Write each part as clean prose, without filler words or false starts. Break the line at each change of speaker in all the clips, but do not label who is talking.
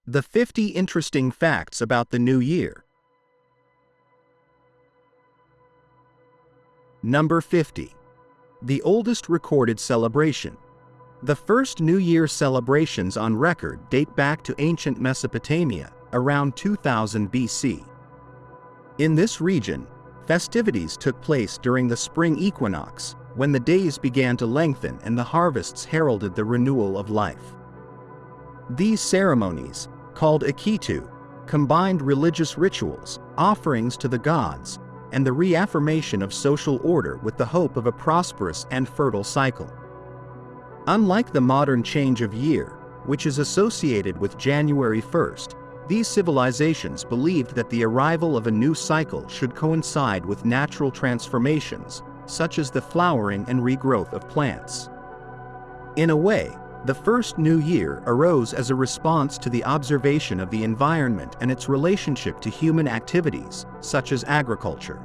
The 50 interesting facts about the new year. Number 50. The oldest recorded celebration. The first New Year celebrations on record date back to ancient Mesopotamia, around 2000 BC. In this region, festivities took place during the spring equinox, when the days began to lengthen and the harvests heralded the renewal of life. These ceremonies, called akitu, combined religious rituals, offerings to the gods, and the reaffirmation of social order with the hope of a prosperous and fertile cycle. Unlike the modern change of year, which is associated with January 1st, these civilizations believed that the arrival of a new cycle should coincide with natural transformations, such as the flowering and regrowth of plants. In a way, the first new year arose as a response to the observation of the environment and its relationship to human activities, such as agriculture.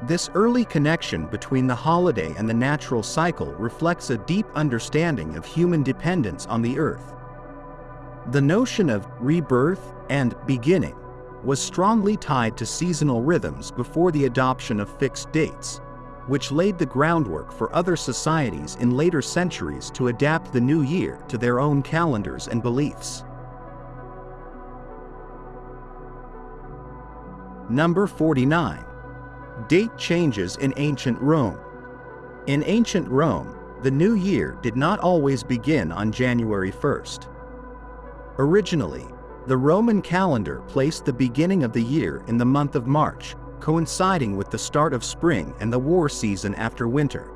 This early connection between the holiday and the natural cycle reflects a deep understanding of human dependence on the earth. The notion of rebirth and beginning was strongly tied to seasonal rhythms before the adoption of fixed dates, which laid the groundwork for other societies in later centuries to adapt the new year to their own calendars and beliefs. Number 49. Date changes in ancient Rome. In ancient Rome, the new year did not always begin on January 1st. Originally, the Roman calendar placed the beginning of the year in the month of March, coinciding with the start of spring and the war season after winter.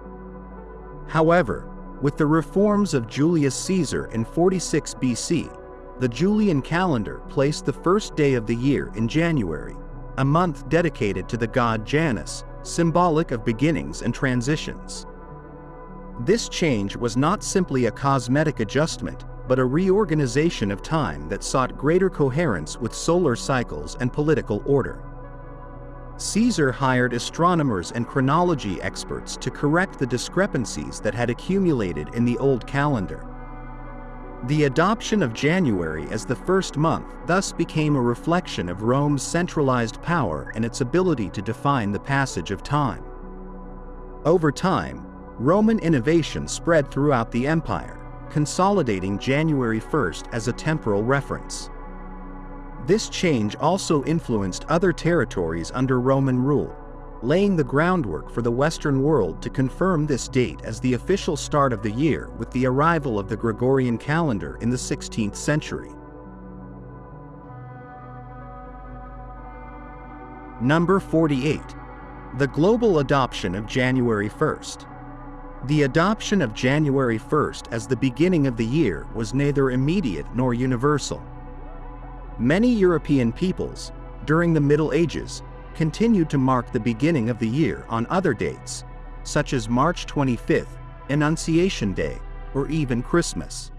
However, with the reforms of Julius Caesar in 46 BC, the Julian calendar placed the first day of the year in January, a month dedicated to the god Janice, symbolic of beginnings and transitions. This change was not simply a cosmetic adjustment, but a reorganization of time that sought greater coherence with solar cycles and political order. Caesar hired astronomers and chronology experts to correct the discrepancies that had accumulated in the old calendar. The adoption of January as the first month thus became a reflection of Rome's centralized power and its ability to define the passage of time. Over time, Roman innovation spread throughout the empire, consolidating January 1st as a temporal reference. This change also influenced other territories under Roman rule, laying the groundwork for the Western world to confirm this date as the official start of the year with the arrival of the Gregorian calendar in the 16th century. Number 48. The global adoption of January 1st. The adoption of January 1st as the beginning of the year was neither immediate nor universal. Many European peoples, during the Middle Ages, continued to mark the beginning of the year on other dates, such as March 25th, Annunciation Day, or even Christmas.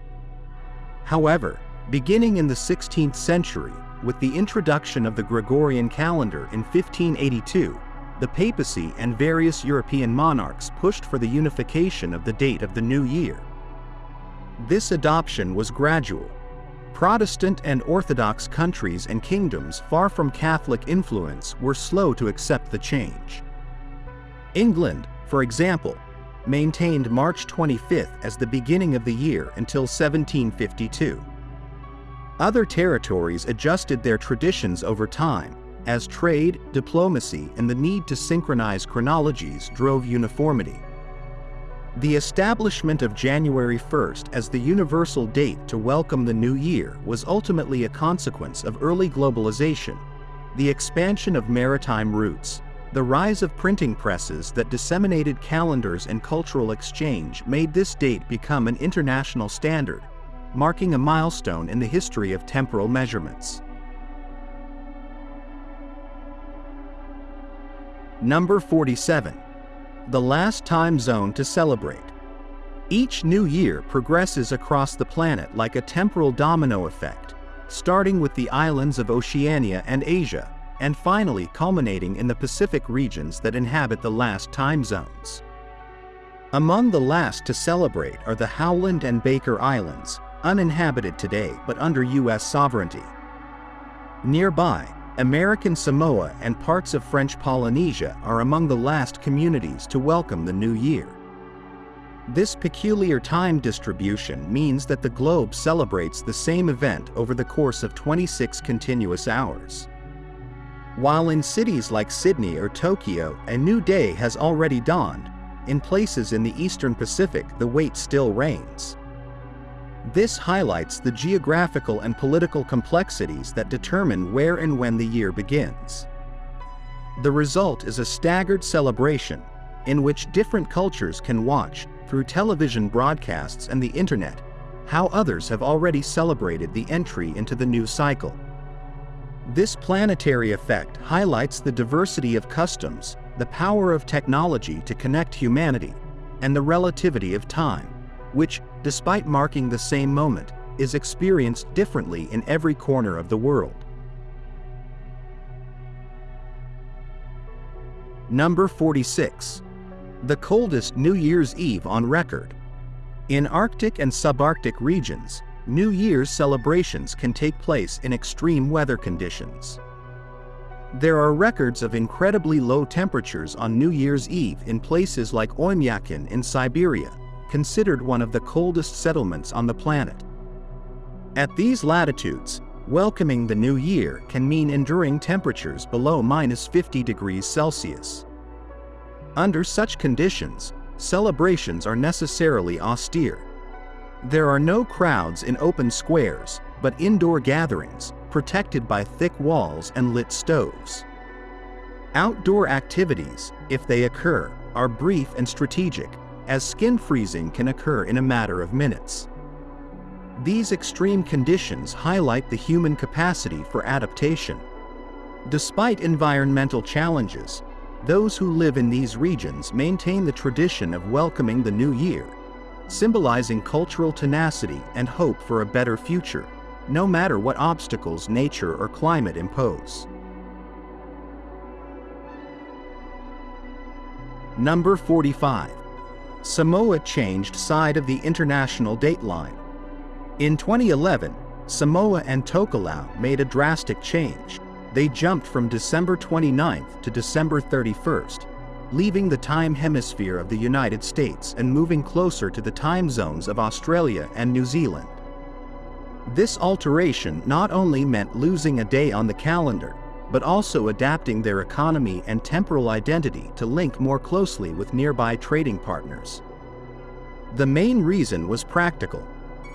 However, beginning in the 16th century, with the introduction of the Gregorian calendar in 1582, the papacy and various European monarchs pushed for the unification of the date of the new year. This adoption was gradual. Protestant and Orthodox countries and kingdoms far from Catholic influence were slow to accept the change. England, for example, maintained March 25th as the beginning of the year until 1752. Other territories adjusted their traditions over time, as trade, diplomacy, and the need to synchronize chronologies drove uniformity. The establishment of January 1st as the universal date to welcome the new year was ultimately a consequence of early globalization, the expansion of maritime routes, the rise of printing presses that disseminated calendars and cultural exchange made this date become an international standard, marking a milestone in the history of temporal measurements. Number 47. The last time zone to celebrate. Each new year progresses across the planet like a temporal domino effect, starting with the islands of Oceania and Asia, and finally culminating in the Pacific regions that inhabit the last time zones. Among the last to celebrate are the Howland and Baker Islands, uninhabited today but under U.S. sovereignty. Nearby, American Samoa and parts of French Polynesia are among the last communities to welcome the new year. This peculiar time distribution means that the globe celebrates the same event over the course of 26 continuous hours. While in cities like Sydney or Tokyo, a new day has already dawned, in places in the Eastern Pacific the wait still reigns. This highlights the geographical and political complexities that determine where and when the year begins. The result is a staggered celebration, in which different cultures can watch, through television broadcasts and the internet, how others have already celebrated the entry into the new cycle. This planetary effect highlights the diversity of customs, the power of technology to connect humanity, and the relativity of time, which, despite marking the same moment, is experienced differently in every corner of the world. Number 46. The coldest New Year's Eve on record. In Arctic and subarctic regions, New Year's celebrations can take place in extreme weather conditions. There are records of incredibly low temperatures on New Year's Eve in places like Oymyakon in Siberia, considered one of the coldest settlements on the planet. At these latitudes, welcoming the new year can mean enduring temperatures below -50 degrees Celsius. Under such conditions, celebrations are necessarily austere. There are no crowds in open squares, but indoor gatherings, protected by thick walls and lit stoves. Outdoor activities, if they occur, are brief and strategic, as skin freezing can occur in a matter of minutes. These extreme conditions highlight the human capacity for adaptation. Despite environmental challenges, those who live in these regions maintain the tradition of welcoming the new year, symbolizing cultural tenacity and hope for a better future, no matter what obstacles nature or climate impose. Number 45. Samoa changed side of the international dateline. In 2011, Samoa and Tokelau made a drastic change. They jumped from December 29th to December 31st, leaving the time hemisphere of the United States and moving closer to the time zones of Australia and New Zealand. This alteration not only meant losing a day on the calendar, but also adapting their economy and temporal identity to link more closely with nearby trading partners. The main reason was practical.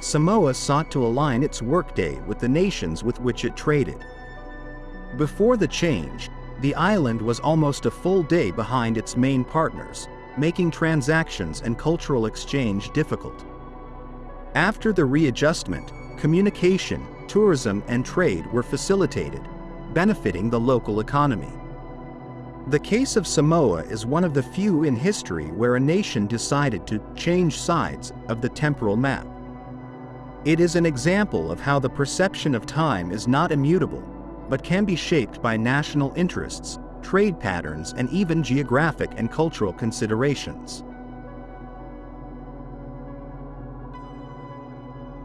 Samoa sought to align its workday with the nations with which it traded. Before the change, the island was almost a full day behind its main partners, making transactions and cultural exchange difficult. After the readjustment, communication, tourism, and trade were facilitated, benefiting the local economy. The case of Samoa is one of the few in history where a nation decided to change sides of the temporal map. It is an example of how the perception of time is not immutable, but can be shaped by national interests, trade patterns, and even geographic and cultural considerations.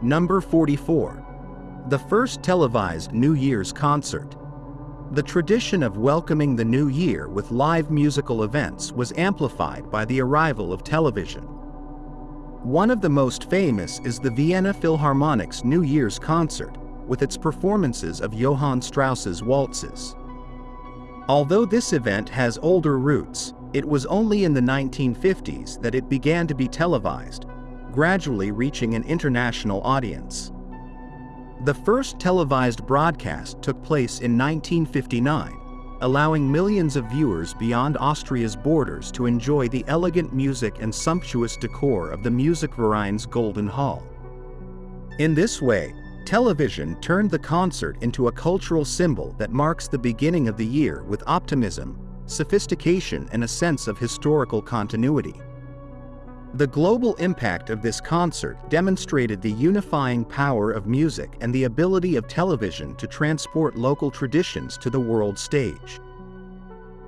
Number 44. The first televised New Year's concert. The tradition of welcoming the new year with live musical events was amplified by the arrival of television. One of the most famous is the Vienna Philharmonic's New Year's concert, with its performances of Johann Strauss's waltzes. Although this event has older roots, it was only in the 1950s that it began to be televised, gradually reaching an international audience. The first televised broadcast took place in 1959, allowing millions of viewers beyond Austria's borders to enjoy the elegant music and sumptuous decor of the Musikverein's Golden Hall. In this way, television turned the concert into a cultural symbol that marks the beginning of the year with optimism, sophistication, and a sense of historical continuity. The global impact of this concert demonstrated the unifying power of music and the ability of television to transport local traditions to the world stage.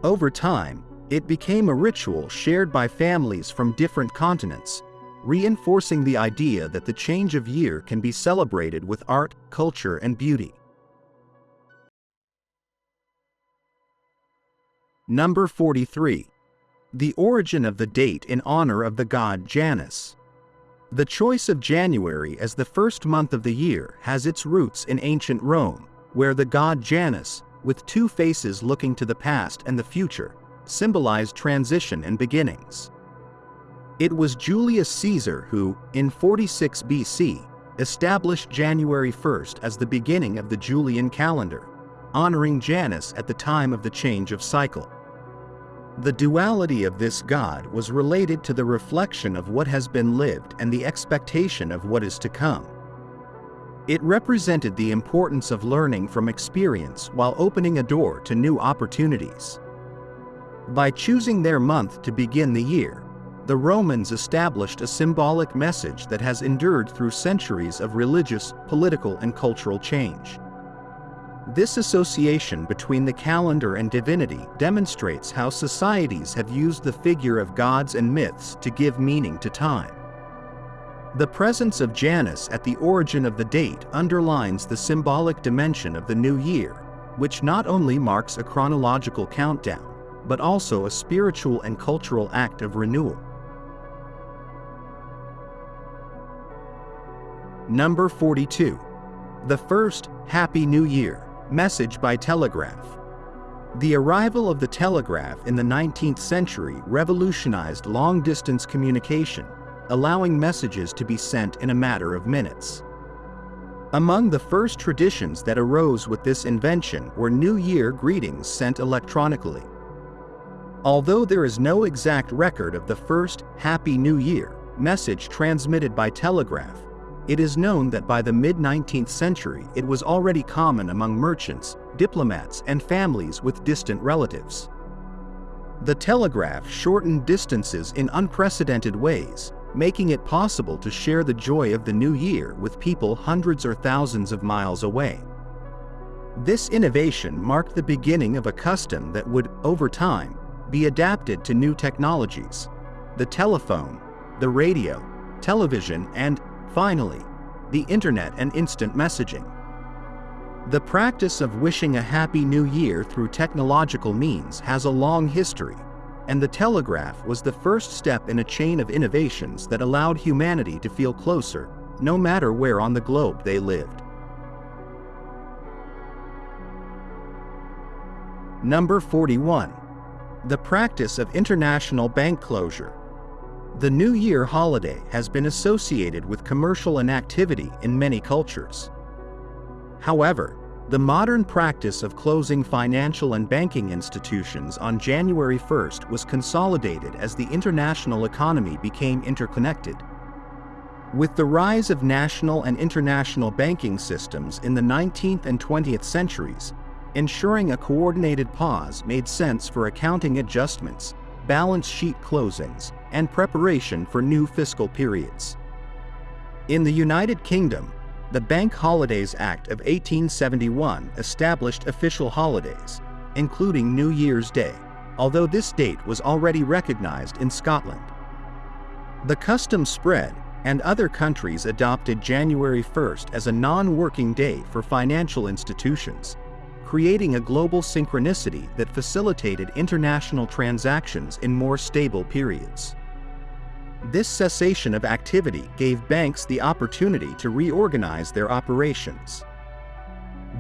Over time, it became a ritual shared by families from different continents, reinforcing the idea that the change of year can be celebrated with art, culture, and beauty. Number 43. The origin of the date in honor of the god Janice. The choice of January as the first month of the year has its roots in ancient Rome, where the god Janus, with two faces looking to the past and the future, symbolized transition and beginnings. It was Julius Caesar who, in 46 BC, established January 1st as the beginning of the Julian calendar, honoring Janus at the time of the change of cycle. The duality of this god was related to the reflection of what has been lived and the expectation of what is to come. It represented the importance of learning from experience while opening a door to new opportunities. By choosing their month to begin the year, the Romans established a symbolic message that has endured through centuries of religious, political, and cultural change. This association between the calendar and divinity demonstrates how societies have used the figure of gods and myths to give meaning to time. The presence of Janus at the origin of the date underlines the symbolic dimension of the new year, which not only marks a chronological countdown, but also a spiritual and cultural act of renewal. Number 42. The first Happy New Year message by telegraph. The arrival of the telegraph in the 19th century revolutionized long-distance communication, allowing messages to be sent in a matter of minutes. Among the first traditions that arose with this invention were New Year greetings sent electronically. Although there is no exact record of the first Happy New Year message transmitted by telegraph, it is known that by the mid-19th century it was already common among merchants, diplomats, and families with distant relatives. The telegraph shortened distances in unprecedented ways, making it possible to share the joy of the new year with people hundreds or thousands of miles away. This innovation marked the beginning of a custom that would, over time, be adapted to new technologies: the telephone, the radio, television, and, finally, the internet and instant messaging. The practice of wishing a Happy New Year through technological means has a long history, and the telegraph was the first step in a chain of innovations that allowed humanity to feel closer, no matter where on the globe they lived. Number 41. The practice of international bank closure. The New Year holiday has been associated with commercial inactivity in many cultures. However, the modern practice of closing financial and banking institutions on January 1st was consolidated as the international economy became interconnected. With the rise of national and international banking systems in the 19th and 20th centuries, ensuring a coordinated pause made sense for accounting adjustments, balance sheet closings, and preparation for new fiscal periods. In the United Kingdom, the Bank Holidays Act of 1871 established official holidays, including New Year's Day, although this date was already recognized in Scotland. The custom spread, and other countries adopted January 1st as a non-working day for financial institutions, creating a global synchronicity that facilitated international transactions in more stable periods. This cessation of activity gave banks the opportunity to reorganize their operations.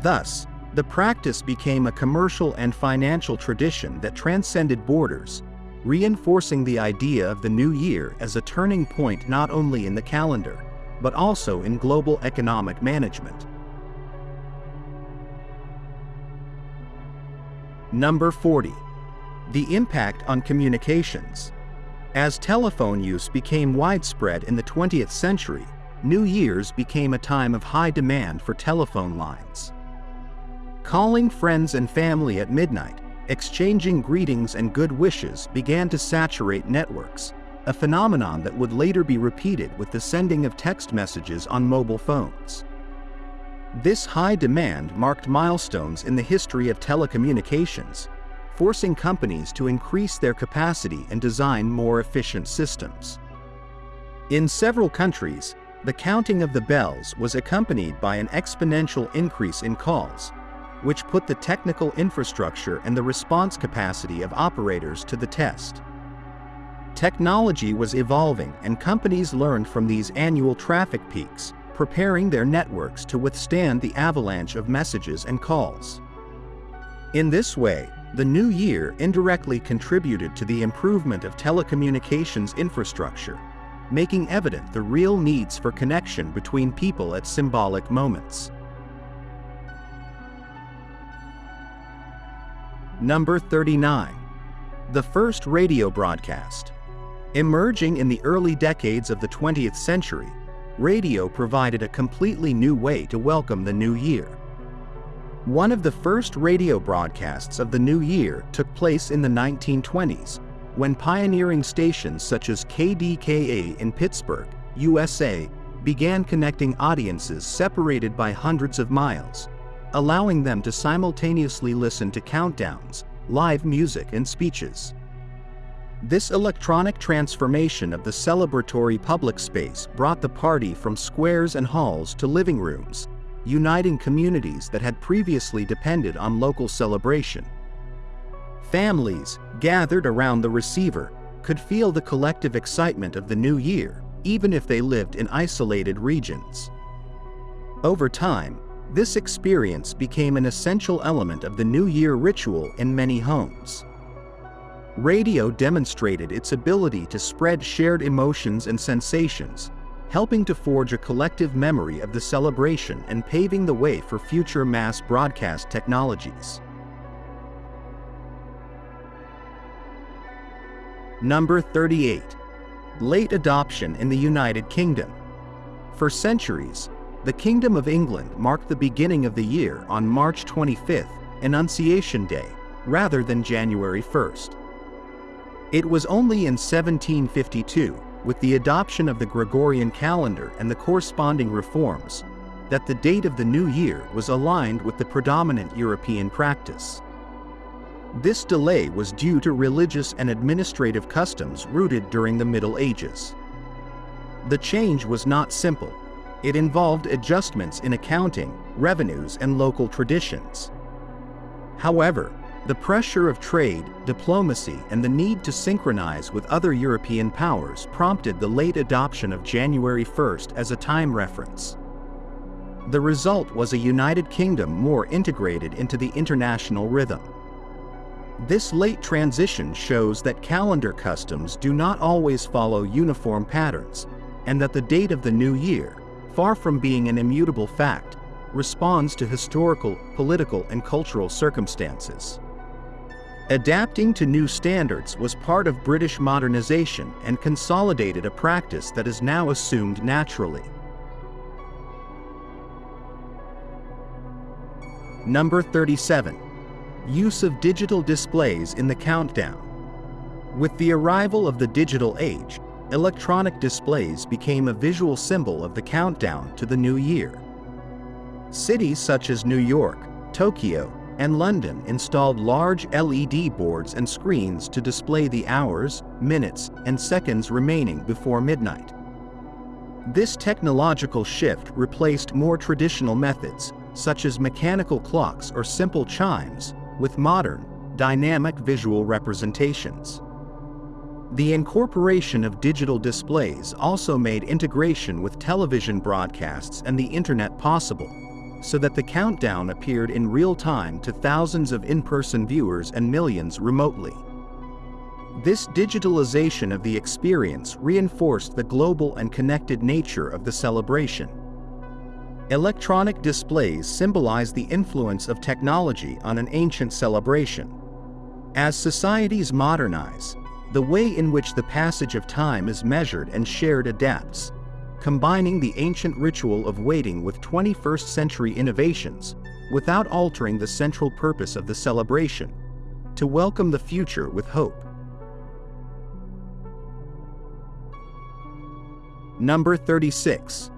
Thus, the practice became a commercial and financial tradition that transcended borders, reinforcing the idea of the new year as a turning point not only in the calendar, but also in global economic management. Number 40. The impact on communications. As telephone use became widespread in the 20th century, New Year's became a time of high demand for telephone lines. Calling friends and family at midnight, exchanging greetings and good wishes began to saturate networks, a phenomenon that would later be repeated with the sending of text messages on mobile phones. This high demand marked milestones in the history of telecommunications, forcing companies to increase their capacity and design more efficient systems. In several countries, the counting of the bells was accompanied by an exponential increase in calls, which put the technical infrastructure and the response capacity of operators to the test. Technology was evolving and companies learned from these annual traffic peaks, preparing their networks to withstand the avalanche of messages and calls. In this way, the new year indirectly contributed to the improvement of telecommunications infrastructure, making evident the real needs for connection between people at symbolic moments. Number 39. The first radio broadcast. Emerging in the early decades of the 20th century, radio provided a completely new way to welcome the new year. One of the first radio broadcasts of the new year took place in the 1920s, when pioneering stations such as KDKA in Pittsburgh, USA, began connecting audiences separated by hundreds of miles, allowing them to simultaneously listen to countdowns, live music, and speeches. This electronic transformation of the celebratory public space brought the party from squares and halls to living rooms, uniting communities that had previously depended on local celebration. Families, gathered around the receiver, could feel the collective excitement of the new year, even if they lived in isolated regions. Over time, this experience became an essential element of the New Year ritual in many homes. Radio demonstrated its ability to spread shared emotions and sensations, helping to forge a collective memory of the celebration and paving the way for future mass broadcast technologies. Number 38. Late adoption in the United Kingdom. For centuries, the Kingdom of England marked the beginning of the year on March 25th, Annunciation Day, rather than January 1st. It was only in 1752, with the adoption of the Gregorian calendar and the corresponding reforms, that the date of the new year was aligned with the predominant European practice. This delay was due to religious and administrative customs rooted during the Middle Ages. The change was not simple. It involved adjustments in accounting, revenues, and local traditions. However, the pressure of trade, diplomacy, and the need to synchronize with other European powers prompted the late adoption of January 1st as a time reference. The result was a United Kingdom more integrated into the international rhythm. This late transition shows that calendar customs do not always follow uniform patterns, and that the date of the new year, far from being an immutable fact, responds to historical, political, and cultural circumstances. Adapting to new standards was part of British modernization and consolidated a practice that is now assumed naturally. Number 37. Use of digital displays in the countdown. With the arrival of the digital age, electronic displays became a visual symbol of the countdown to the new year. Cities such as New York, Tokyo, and London installed large LED boards and screens to display the hours, minutes, and seconds remaining before midnight. This technological shift replaced more traditional methods, such as mechanical clocks or simple chimes, with modern, dynamic visual representations. The incorporation of digital displays also made integration with television broadcasts and the internet possible, so that the countdown appeared in real time to thousands of in-person viewers and millions remotely. This digitalization of the experience reinforced the global and connected nature of the celebration. Electronic displays symbolize the influence of technology on an ancient celebration. As societies modernize, the way in which the passage of time is measured and shared adapts, combining the ancient ritual of waiting with 21st century innovations without altering the central purpose of the celebration, to welcome the future with hope. Number 36.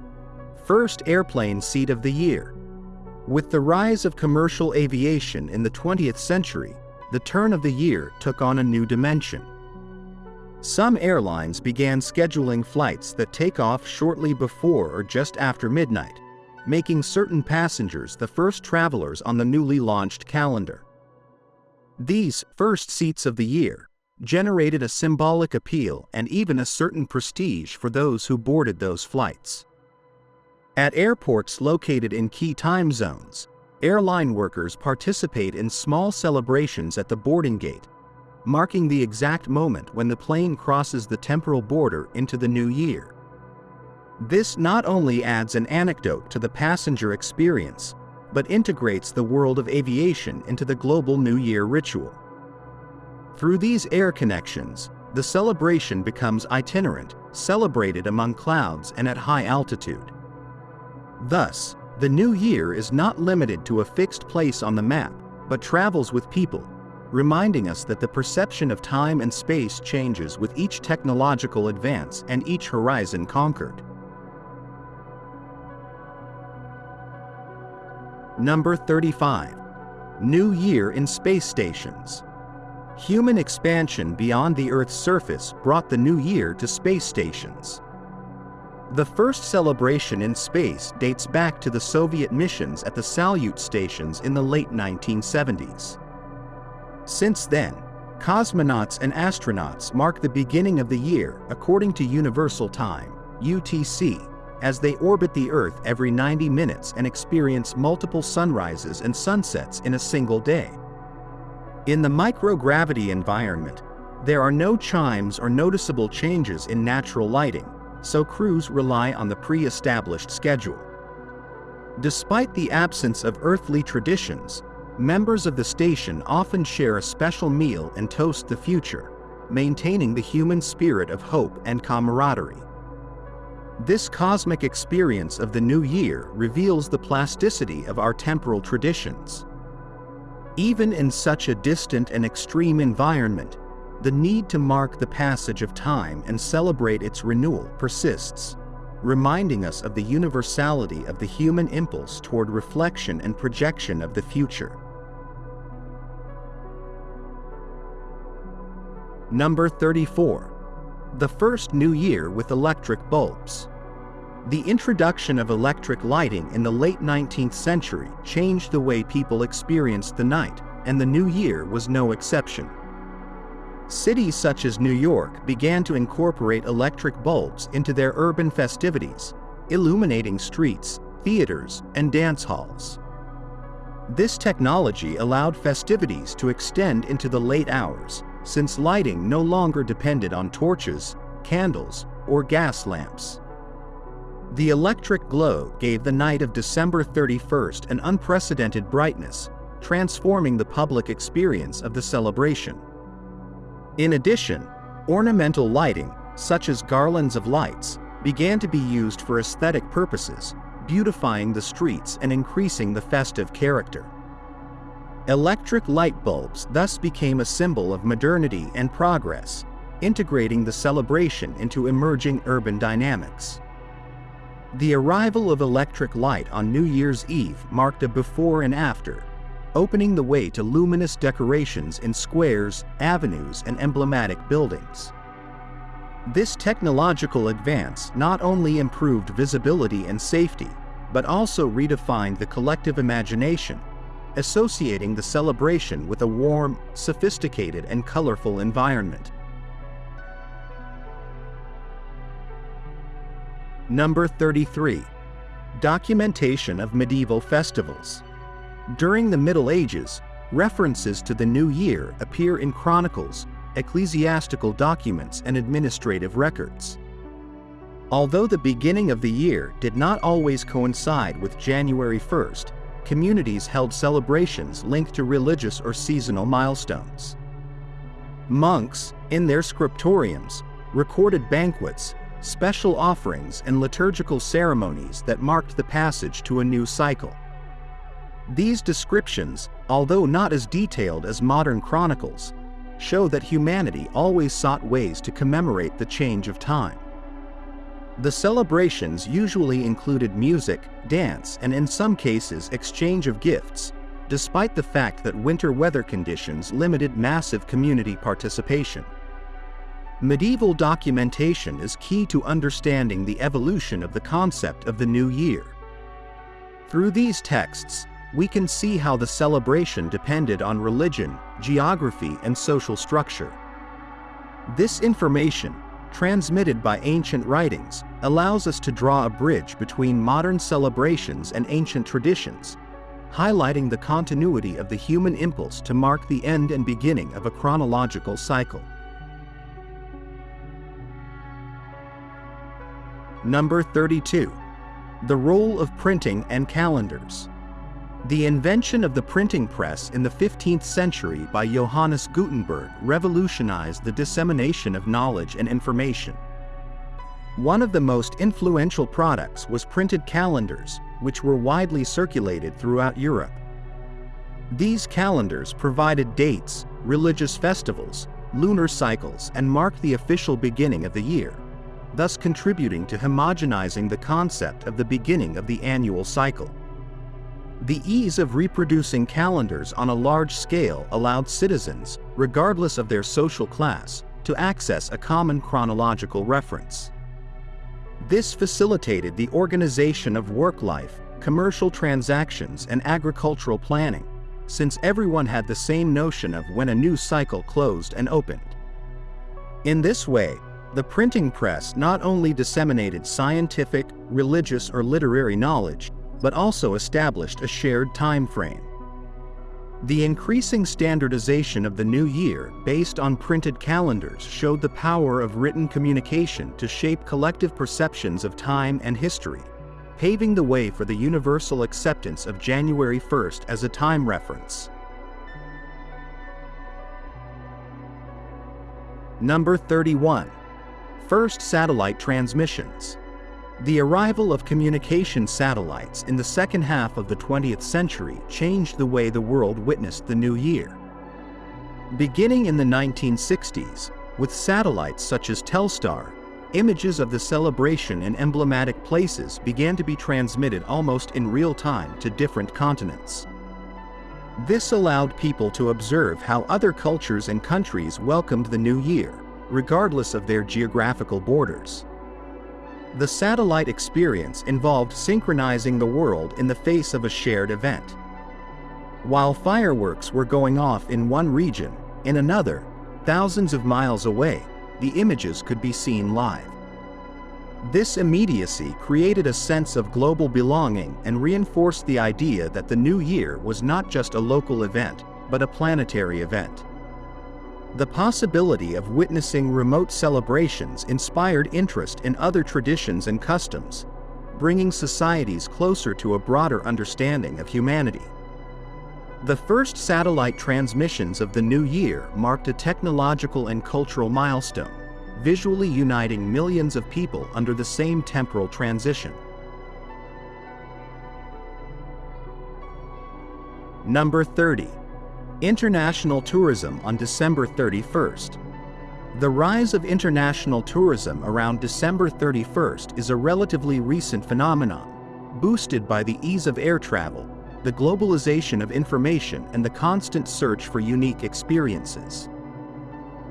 First airplane seat of the year. With the rise of commercial aviation in the 20th century, the turn of the year took on a new dimension. Some airlines began scheduling flights that take off shortly before or just after midnight, making certain passengers the first travelers on the newly launched calendar. These first seats of the year generated a symbolic appeal and even a certain prestige for those who boarded those flights. At airports located in key time zones, airline workers participate in small celebrations at the boarding gate, marking the exact moment when the plane crosses the temporal border into the new year. This not only adds an anecdote to the passenger experience, but integrates the world of aviation into the global New Year ritual. Through these air connections, the celebration becomes itinerant, celebrated among clouds and at high altitude. Thus, the New Year is not limited to a fixed place on the map, but travels with people, reminding us that the perception of time and space changes with each technological advance and each horizon conquered. Number 35. New Year in space stations. Human expansion beyond the Earth's surface brought the new year to space stations. The first celebration in space dates back to the Soviet missions at the Salyut stations in the late 1970s. Since then, cosmonauts and astronauts mark the beginning of the year according to Universal Time, UTC, as they orbit the Earth every 90 minutes and experience multiple sunrises and sunsets in a single day. In the microgravity environment, there are no chimes or noticeable changes in natural lighting, so crews rely on the pre-established schedule. Despite the absence of earthly traditions, members of the station often share a special meal and toast the future, maintaining the human spirit of hope and camaraderie. This cosmic experience of the new year reveals the plasticity of our temporal traditions. Even in such a distant and extreme environment, the need to mark the passage of time and celebrate its renewal persists, reminding us of the universality of the human impulse toward reflection and projection of the future. Number 34. The first New Year with electric bulbs. The introduction of electric lighting in the late 19th century changed the way people experienced the night, and the New Year was no exception. Cities such as New York began to incorporate electric bulbs into their urban festivities, illuminating streets, theaters, and dance halls. This technology allowed festivities to extend into the late hours, since lighting no longer depended on torches, candles, or gas lamps. The electric glow gave the night of December 31st an unprecedented brightness, transforming the public experience of the celebration. In addition, ornamental lighting, such as garlands of lights, began to be used for aesthetic purposes, beautifying the streets and increasing the festive character. Electric light bulbs thus became a symbol of modernity and progress, integrating the celebration into emerging urban dynamics. The arrival of electric light on New Year's Eve marked a before and after, opening the way to luminous decorations in squares, avenues, and emblematic buildings. This technological advance not only improved visibility and safety, but also redefined the collective imagination, associating the celebration with a warm, sophisticated, and colorful environment. Number 33. Documentation of medieval festivals. During the Middle Ages, references to the New Year appear in chronicles, ecclesiastical documents, and administrative records. Although the beginning of the year did not always coincide with January 1st, communities held celebrations linked to religious or seasonal milestones. Monks, in their scriptoriums, recorded banquets, special offerings, and liturgical ceremonies that marked the passage to a new cycle. These descriptions, although not as detailed as modern chronicles, show that humanity always sought ways to commemorate the change of time. The celebrations usually included music, dance, and in some cases exchange of gifts, despite the fact that winter weather conditions limited massive community participation. Medieval documentation is key to understanding the evolution of the concept of the new year. Through these texts, we can see how the celebration depended on religion, geography, and social structure. This information, transmitted by ancient writings, allows us to draw a bridge between modern celebrations and ancient traditions, highlighting the continuity of the human impulse to mark the end and beginning of a chronological cycle. Number 32. The role of printing and calendars. The invention of the printing press in the 15th century by Johannes Gutenberg revolutionized the dissemination of knowledge and information. One of the most influential products was printed calendars, which were widely circulated throughout Europe. These calendars provided dates, religious festivals, lunar cycles, and marked the official beginning of the year, thus contributing to homogenizing the concept of the beginning of the annual cycle. The ease of reproducing calendars on a large scale allowed citizens, regardless of their social class, to access a common chronological reference. This facilitated the organization of work life, commercial transactions, and agricultural planning, since everyone had the same notion of when a new cycle closed and opened. In this way, the printing press not only disseminated scientific, religious, or literary knowledge, but also established a shared time frame. The increasing standardization of the new year based on printed calendars showed the power of written communication to shape collective perceptions of time and history, paving the way for the universal acceptance of January 1st as a time reference. Number 31. First satellite transmissions. The arrival of communication satellites in the second half of the 20th century changed the way the world witnessed the new year. Beginning in the 1960s, with satellites such as Telstar, images of the celebration in emblematic places began to be transmitted almost in real time to different continents. This allowed people to observe how other cultures and countries welcomed the new year, regardless of their geographical borders. The satellite experience involved synchronizing the world in the face of a shared event. While fireworks were going off in one region, in another, thousands of miles away, the images could be seen live. This immediacy created a sense of global belonging and reinforced the idea that the new year was not just a local event, but a planetary event. The possibility of witnessing remote celebrations inspired interest in other traditions and customs, bringing societies closer to a broader understanding of humanity. The first satellite transmissions of the new year marked a technological and cultural milestone, visually uniting millions of people under the same temporal transition. Number 30. International tourism on December 31st. The rise of international tourism around December 31st is a relatively recent phenomenon, boosted by the ease of air travel, the globalization of information, and the constant search for unique experiences.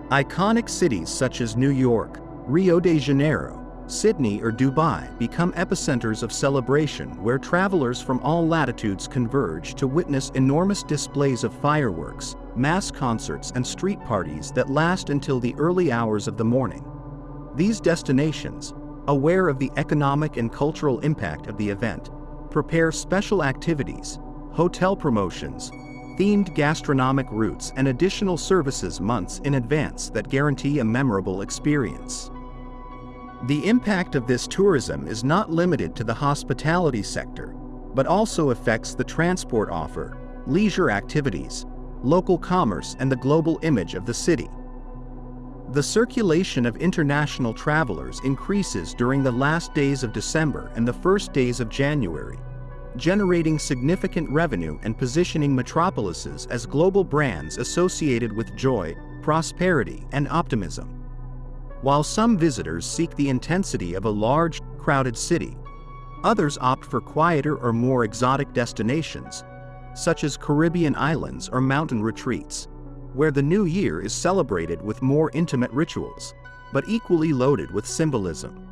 Iconic cities such as New York, Rio de Janeiro, Sydney, or Dubai become epicenters of celebration where travelers from all latitudes converge to witness enormous displays of fireworks, mass concerts, and street parties that last until the early hours of the morning. These destinations, aware of the economic and cultural impact of the event, prepare special activities, hotel promotions, themed gastronomic routes, and additional services months in advance that guarantee a memorable experience. The impact of this tourism is not limited to the hospitality sector, but also affects the transport offer, leisure activities, local commerce, and the global image of the city. The circulation of international travelers increases during the last days of December and the first days of January, generating significant revenue and positioning metropolises as global brands associated with joy, prosperity, and optimism. While some visitors seek the intensity of a large, crowded city, others opt for quieter or more exotic destinations, such as Caribbean islands or mountain retreats, where the new year is celebrated with more intimate rituals. but equally loaded with symbolism.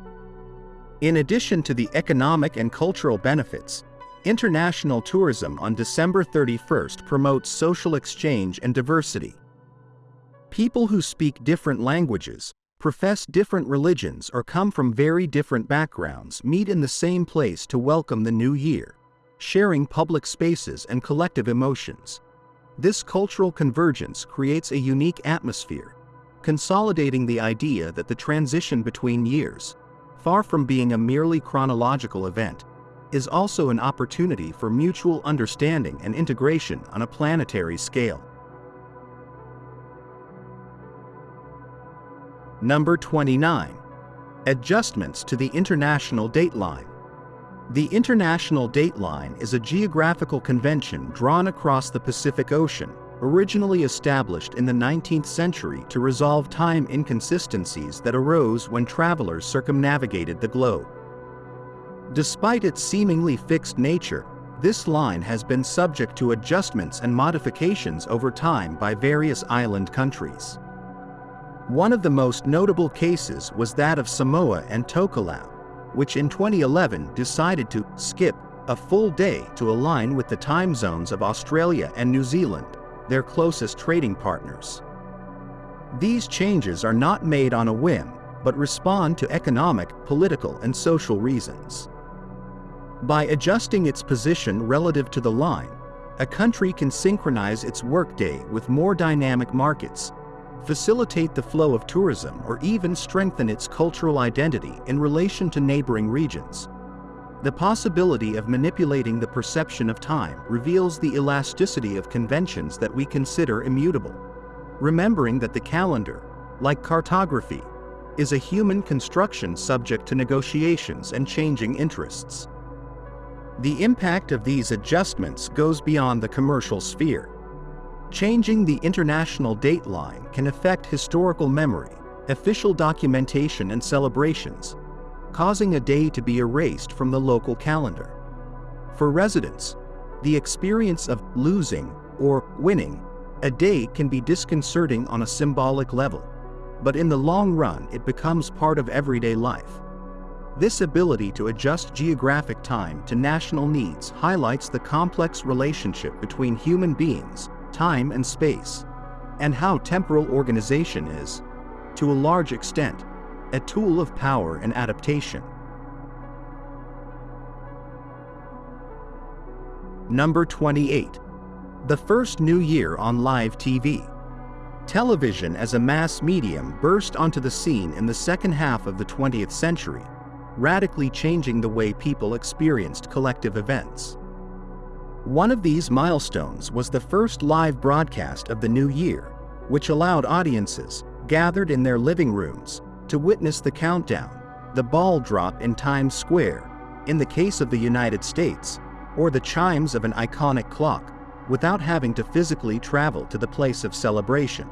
In addition to the economic and cultural benefits, international tourism on December 31st promotes social exchange and diversity. People who speak different languages, profess different religions, or come from very different backgrounds meet in the same place to welcome the new year, sharing public spaces and collective emotions. This cultural convergence creates a unique atmosphere, consolidating the idea that the transition between years, far from being a merely chronological event, is also an opportunity for mutual understanding and integration on a planetary scale. Number 29. Adjustments to the International Dateline. The International Dateline is a geographical convention drawn across the Pacific Ocean, originally established in the 19th century to resolve time inconsistencies that arose when travelers circumnavigated the globe. Despite its seemingly fixed nature, this line has been subject to adjustments and modifications over time by various island countries. One of the most notable cases was that of Samoa and Tokelau, which in 2011 decided to skip a full day to align with the time zones of Australia and New Zealand, their closest trading partners. These changes are not made on a whim, but respond to economic, political, and social reasons. By adjusting its position relative to the line, a country can synchronize its workday with more dynamic markets, facilitate the flow of tourism, or even strengthen its cultural identity in relation to neighboring regions. The possibility of manipulating the perception of time reveals the elasticity of conventions that we consider immutable, remembering that the calendar, like cartography, is a human construction subject to negotiations and changing interests. The impact of these adjustments goes beyond the commercial sphere. Changing the international dateline can affect historical memory, official documentation, and celebrations, causing a day to be erased from the local calendar. For residents, the experience of losing or winning a day can be disconcerting on a symbolic level, but in the long run it becomes part of everyday life. This ability to adjust geographic time to national needs highlights the complex relationship between human beings, time and space, and how temporal organization is, to a large extent, a tool of power and adaptation. Number 28. The first new year on live TV. Television as a mass medium burst onto the scene in the second half of the 20th century, radically changing the way people experienced collective events. One of these milestones was the first live broadcast of the new year, which allowed audiences, gathered in their living rooms, to witness the countdown, the ball drop in Times Square, in the case of the United States, or the chimes of an iconic clock, without having to physically travel to the place of celebration.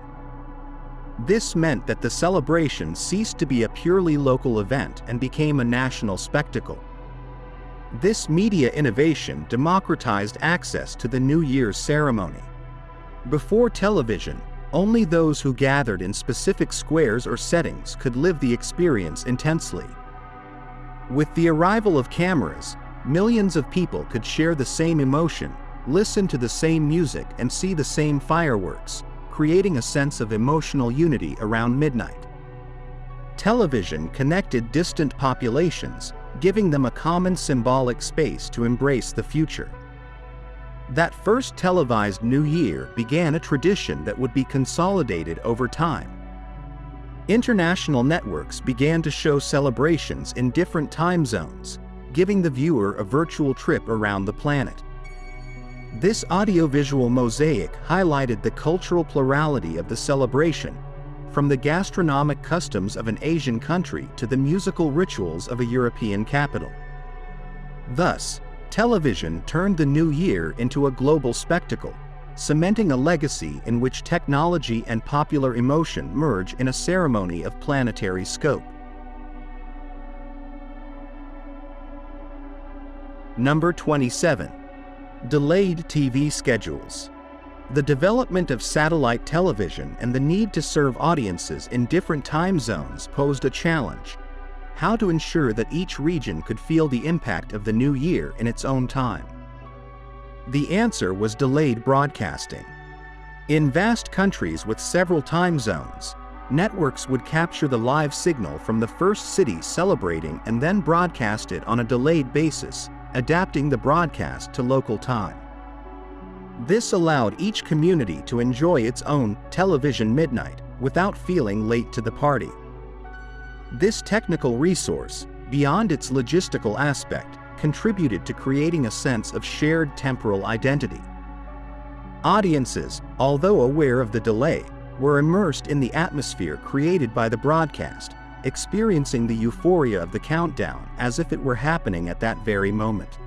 This meant that the celebration ceased to be a purely local event and became a national spectacle. This media innovation democratized access to the New Year's ceremony. Before television, only those who gathered in specific squares or settings could live the experience intensely. With the arrival of cameras, millions of people could share the same emotion, listen to the same music, and see the same fireworks, creating a sense of emotional unity around midnight. Television connected distant populations, giving them a common symbolic space to embrace the future. That first televised New Year began a tradition that would be consolidated over time. International networks began to show celebrations in different time zones, giving the viewer a virtual trip around the planet. This audiovisual mosaic highlighted the cultural plurality of the celebration, from the gastronomic customs of an Asian country to the musical rituals of a European capital. Thus, television turned the new year into a global spectacle, cementing a legacy in which technology and popular emotion merge in a ceremony of planetary scope. Number 27. Delayed TV schedules. The development of satellite television and the need to serve audiences in different time zones posed a challenge: how to ensure that each region could feel the impact of the new year in its own time. The answer was delayed broadcasting. In vast countries with several time zones, networks would capture the live signal from the first city celebrating and then broadcast it on a delayed basis, adapting the broadcast to local time. This allowed each community to enjoy its own television midnight without feeling late to the party. This technical resource, beyond its logistical aspect, contributed to creating a sense of shared temporal identity. Audiences, although aware of the delay, were immersed in the atmosphere created by the broadcast, experiencing the euphoria of the countdown as if it were happening at that very moment.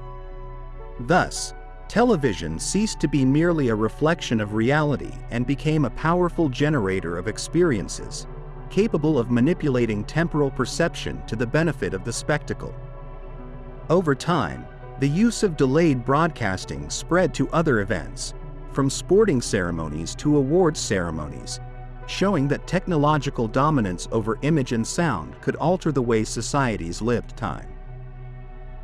Thus, television ceased to be merely a reflection of reality and became a powerful generator of experiences, capable of manipulating temporal perception to the benefit of the spectacle. Over time, the use of delayed broadcasting spread to other events, from sporting ceremonies to awards ceremonies, showing that technological dominance over image and sound could alter the way societies lived time.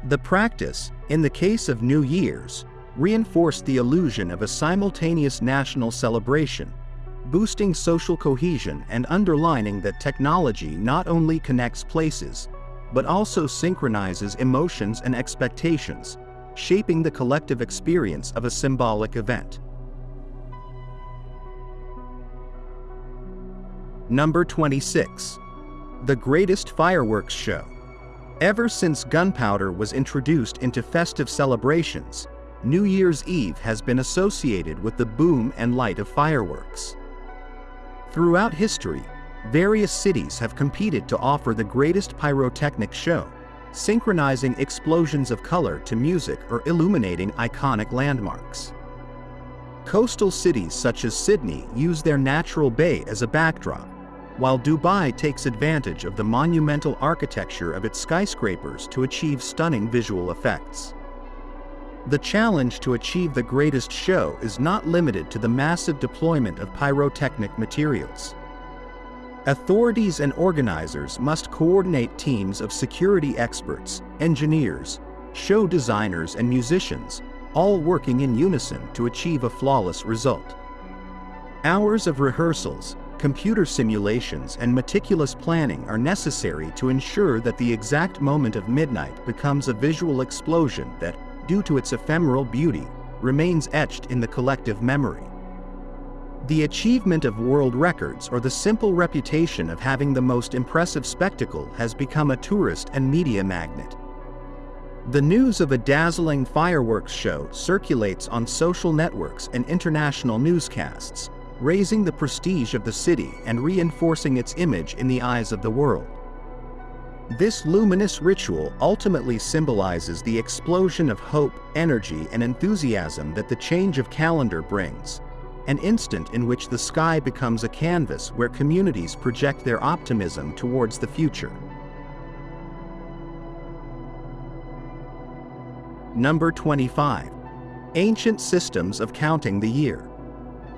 The practice, in the case of New Year's, reinforced the illusion of a simultaneous national celebration, boosting social cohesion and underlining that technology not only connects places, but also synchronizes emotions and expectations, shaping the collective experience of a symbolic event. Number 26. The greatest fireworks show. Ever since gunpowder was introduced into festive celebrations, New Year's Eve has been associated with the boom and light of fireworks. Throughout history, various cities have competed to offer the greatest pyrotechnic show, synchronizing explosions of color to music or illuminating iconic landmarks. Coastal cities such as Sydney use their natural bay as a backdrop, while Dubai takes advantage of the monumental architecture of its skyscrapers to achieve stunning visual effects. The challenge to achieve the greatest show is not limited to the massive deployment of pyrotechnic materials. Authorities and organizers must coordinate teams of security experts, engineers, show designers, and musicians, all working in unison to achieve a flawless result. Hours of rehearsals, computer simulations, and meticulous planning are necessary to ensure that the exact moment of midnight becomes a visual explosion that, due to its ephemeral beauty, remains etched in the collective memory. The achievement of world records or the simple reputation of having the most impressive spectacle has become a tourist and media magnet. The news of a dazzling fireworks show circulates on social networks and international newscasts, raising the prestige of the city and reinforcing its image in the eyes of the world. This luminous ritual ultimately symbolizes the explosion of hope, energy, and enthusiasm that the change of calendar brings, an instant in which the sky becomes a canvas where communities project their optimism towards the future. Number 25. Ancient systems of counting the year.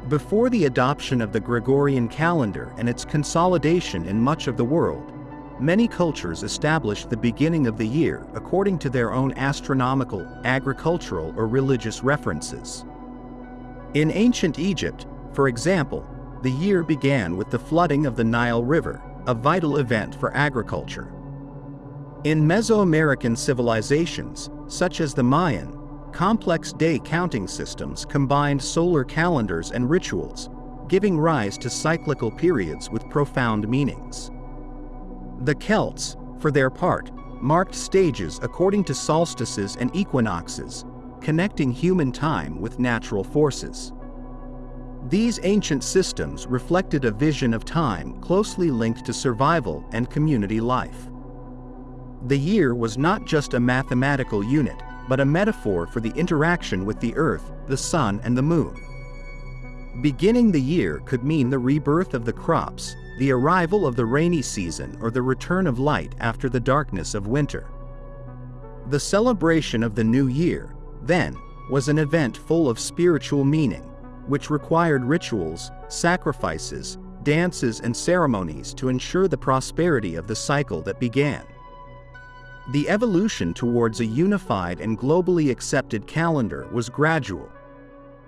Before the adoption of the Gregorian calendar and its consolidation in much of the world, many cultures established the beginning of the year according to their own astronomical, agricultural, or religious references. In ancient Egypt, for example, the year began with the flooding of the Nile River, a vital event for agriculture. In Mesoamerican civilizations, such as the Mayan, complex day counting systems combined solar calendars and rituals, giving rise to cyclical periods with profound meanings. The Celts, for their part, marked stages according to solstices and equinoxes, connecting human time with natural forces. These ancient systems reflected a vision of time closely linked to survival and community life. The year was not just a mathematical unit, but a metaphor for the interaction with the earth, the sun, and the moon. Beginning the year could mean the rebirth of the crops, the arrival of the rainy season, or the return of light after the darkness of winter. The celebration of the new year, then, was an event full of spiritual meaning, which required rituals, sacrifices, dances, and ceremonies to ensure the prosperity of the cycle that began. The evolution towards a unified and globally accepted calendar was gradual.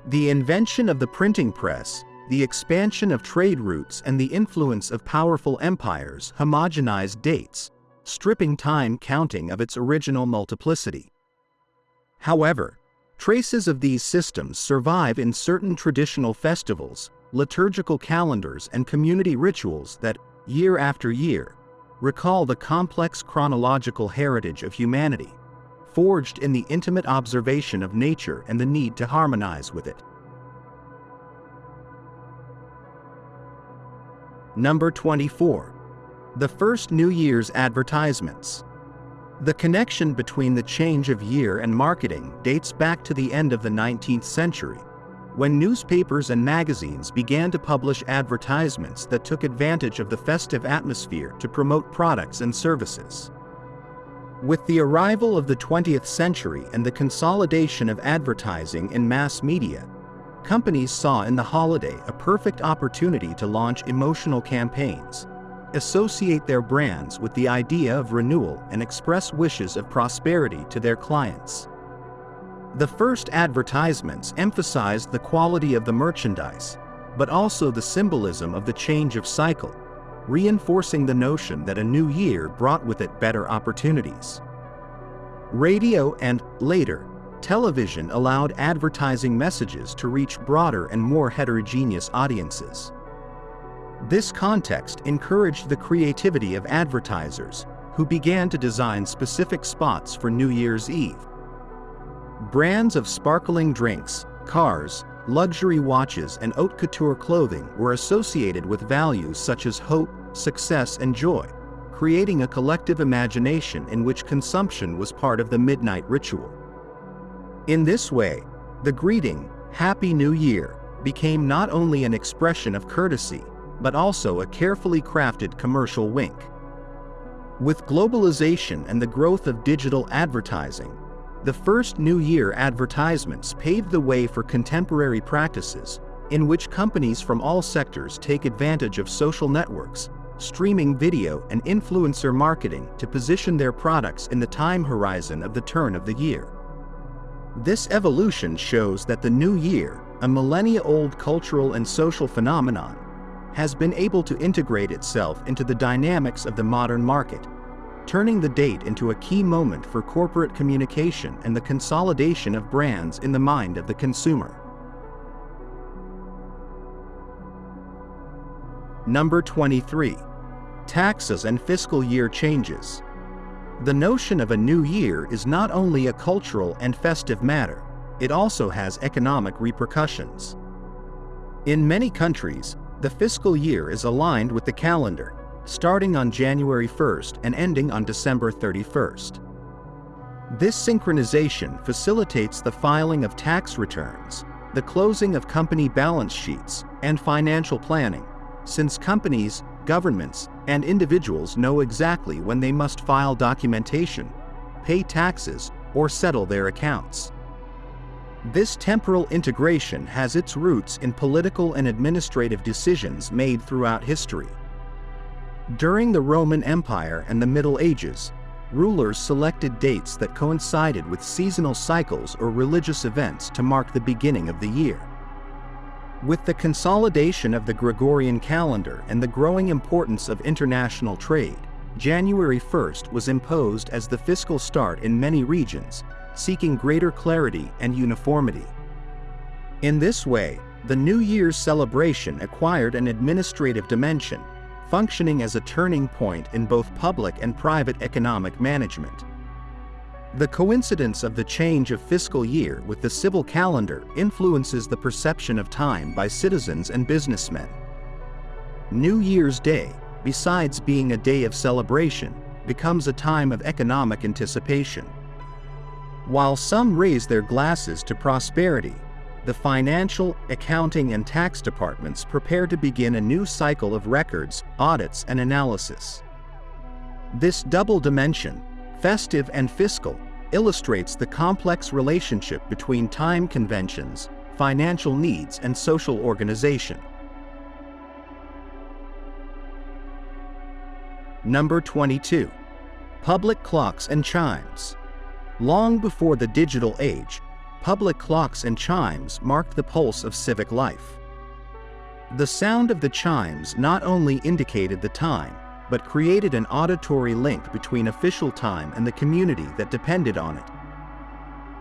The invention of the printing press, the expansion of trade routes, and the influence of powerful empires homogenized dates, stripping time counting of its original multiplicity. However, traces of these systems survive in certain traditional festivals, liturgical calendars, and community rituals that, year after year, recall the complex chronological heritage of humanity, forged in the intimate observation of nature and the need to harmonize with it. Number 24. The first New Year's advertisements. The connection between the change of year and marketing dates back to the end of the 19th century, when newspapers and magazines began to publish advertisements that took advantage of the festive atmosphere to promote products and services. With the arrival of the 20th century and the consolidation of advertising in mass media, companies saw in the holiday a perfect opportunity to launch emotional campaigns, associate their brands with the idea of renewal, and express wishes of prosperity to their clients. The first advertisements emphasized the quality of the merchandise, but also the symbolism of the change of cycle, reinforcing the notion that a new year brought with it better opportunities. Radio and, later, television allowed advertising messages to reach broader and more heterogeneous audiences. This context encouraged the creativity of advertisers, who began to design specific spots for New Year's Eve. Brands of sparkling drinks, cars, luxury watches, and haute couture clothing were associated with values such as hope, success, and joy, creating a collective imagination in which consumption was part of the midnight ritual. In this way, the greeting, "Happy New Year," became not only an expression of courtesy, but also a carefully crafted commercial wink. With globalization and the growth of digital advertising, the first New Year advertisements paved the way for contemporary practices, in which companies from all sectors take advantage of social networks, streaming video, and influencer marketing to position their products in the time horizon of the turn of the year. This evolution shows that the New Year, a millennia-old cultural and social phenomenon, has been able to integrate itself into the dynamics of the modern market, turning the date into a key moment for corporate communication and the consolidation of brands in the mind of the consumer. Number 23. Taxes and fiscal year changes. The notion of a new year is not only a cultural and festive matter, it also has economic repercussions. In many countries, the fiscal year is aligned with the calendar, starting on January 1st and ending on December 31st. This synchronization facilitates the filing of tax returns, the closing of company balance sheets, and financial planning, since companies, governments, and individuals know exactly when they must file documentation, pay taxes, or settle their accounts. This temporal integration has its roots in political and administrative decisions made throughout history. During the Roman Empire and the Middle Ages, rulers selected dates that coincided with seasonal cycles or religious events to mark the beginning of the year. With the consolidation of the Gregorian calendar and the growing importance of international trade, January 1st was imposed as the fiscal start in many regions, seeking greater clarity and uniformity. In this way, the New Year's celebration acquired an administrative dimension, functioning as a turning point in both public and private economic management. The coincidence of the change of fiscal year with the civil calendar influences the perception of time by citizens and businessmen. New Year's Day, besides being a day of celebration, becomes a time of economic anticipation. While some raise their glasses to prosperity, the financial, accounting, and tax departments prepare to begin a new cycle of records, audits, and analysis. This double dimension, festive and fiscal, illustrates the complex relationship between time conventions, financial needs, and social organization. Number 22. Public clocks and chimes. Long before the digital age, public clocks and chimes marked the pulse of civic life. The sound of the chimes not only indicated the time, but created an auditory link between official time and the community that depended on it.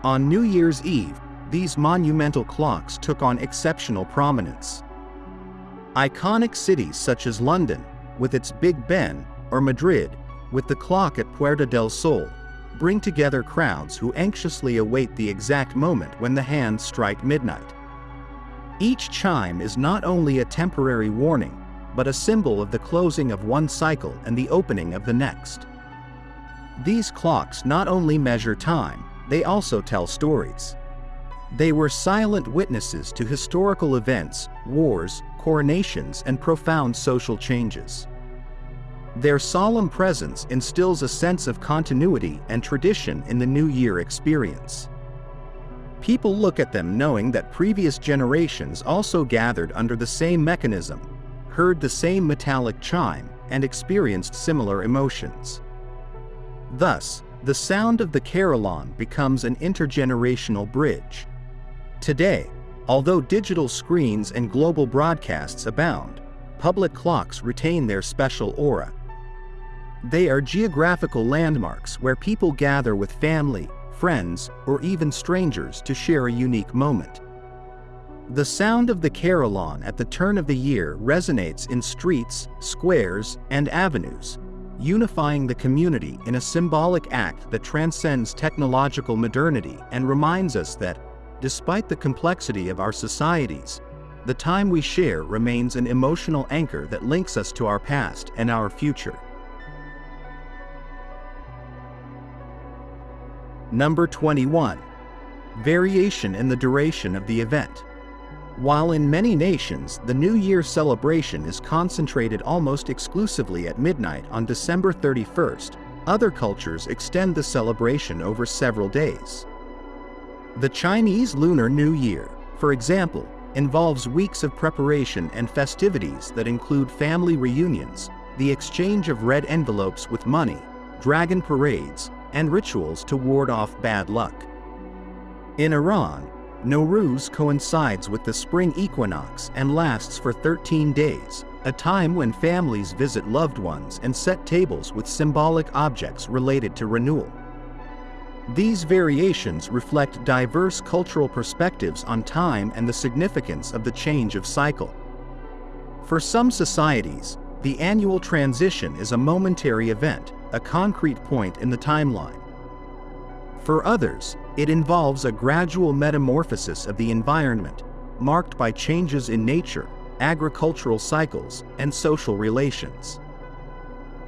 On New Year's Eve, these monumental clocks took on exceptional prominence. Iconic cities such as London, with its Big Ben, or Madrid, with the clock at Puerta del Sol, bring together crowds who anxiously await the exact moment when the hands strike midnight. Each chime is not only a temporary warning, but a symbol of the closing of one cycle and the opening of the next. These clocks not only measure time, they also tell stories. They were silent witnesses to historical events, wars, coronations, and profound social changes. Their solemn presence instills a sense of continuity and tradition in the New Year experience. People look at them knowing that previous generations also gathered under the same mechanism, heard the same metallic chime, and experienced similar emotions. Thus, the sound of the carillon becomes an intergenerational bridge. Today, although digital screens and global broadcasts abound, public clocks retain their special aura. They are geographical landmarks where people gather with family, friends, or even strangers to share a unique moment. The sound of the carillon at the turn of the year resonates in streets, squares, and avenues, unifying the community in a symbolic act that transcends technological modernity and reminds us that, despite the complexity of our societies, the time we share remains an emotional anchor that links us to our past and our future. Number 21. Variation in the duration of the event. While in many nations the New Year celebration is concentrated almost exclusively at midnight on December 31st, other cultures extend the celebration over several days. The Chinese Lunar New Year, for example, involves weeks of preparation and festivities that include family reunions, the exchange of red envelopes with money, dragon parades, and rituals to ward off bad luck. In Iran, Nowruz coincides with the spring equinox and lasts for 13 days, a time when families visit loved ones and set tables with symbolic objects related to renewal. These variations reflect diverse cultural perspectives on time and the significance of the change of cycle. For some societies, the annual transition is a momentary event, a concrete point in the timeline. For others, it involves a gradual metamorphosis of the environment, marked by changes in nature, agricultural cycles, and social relations.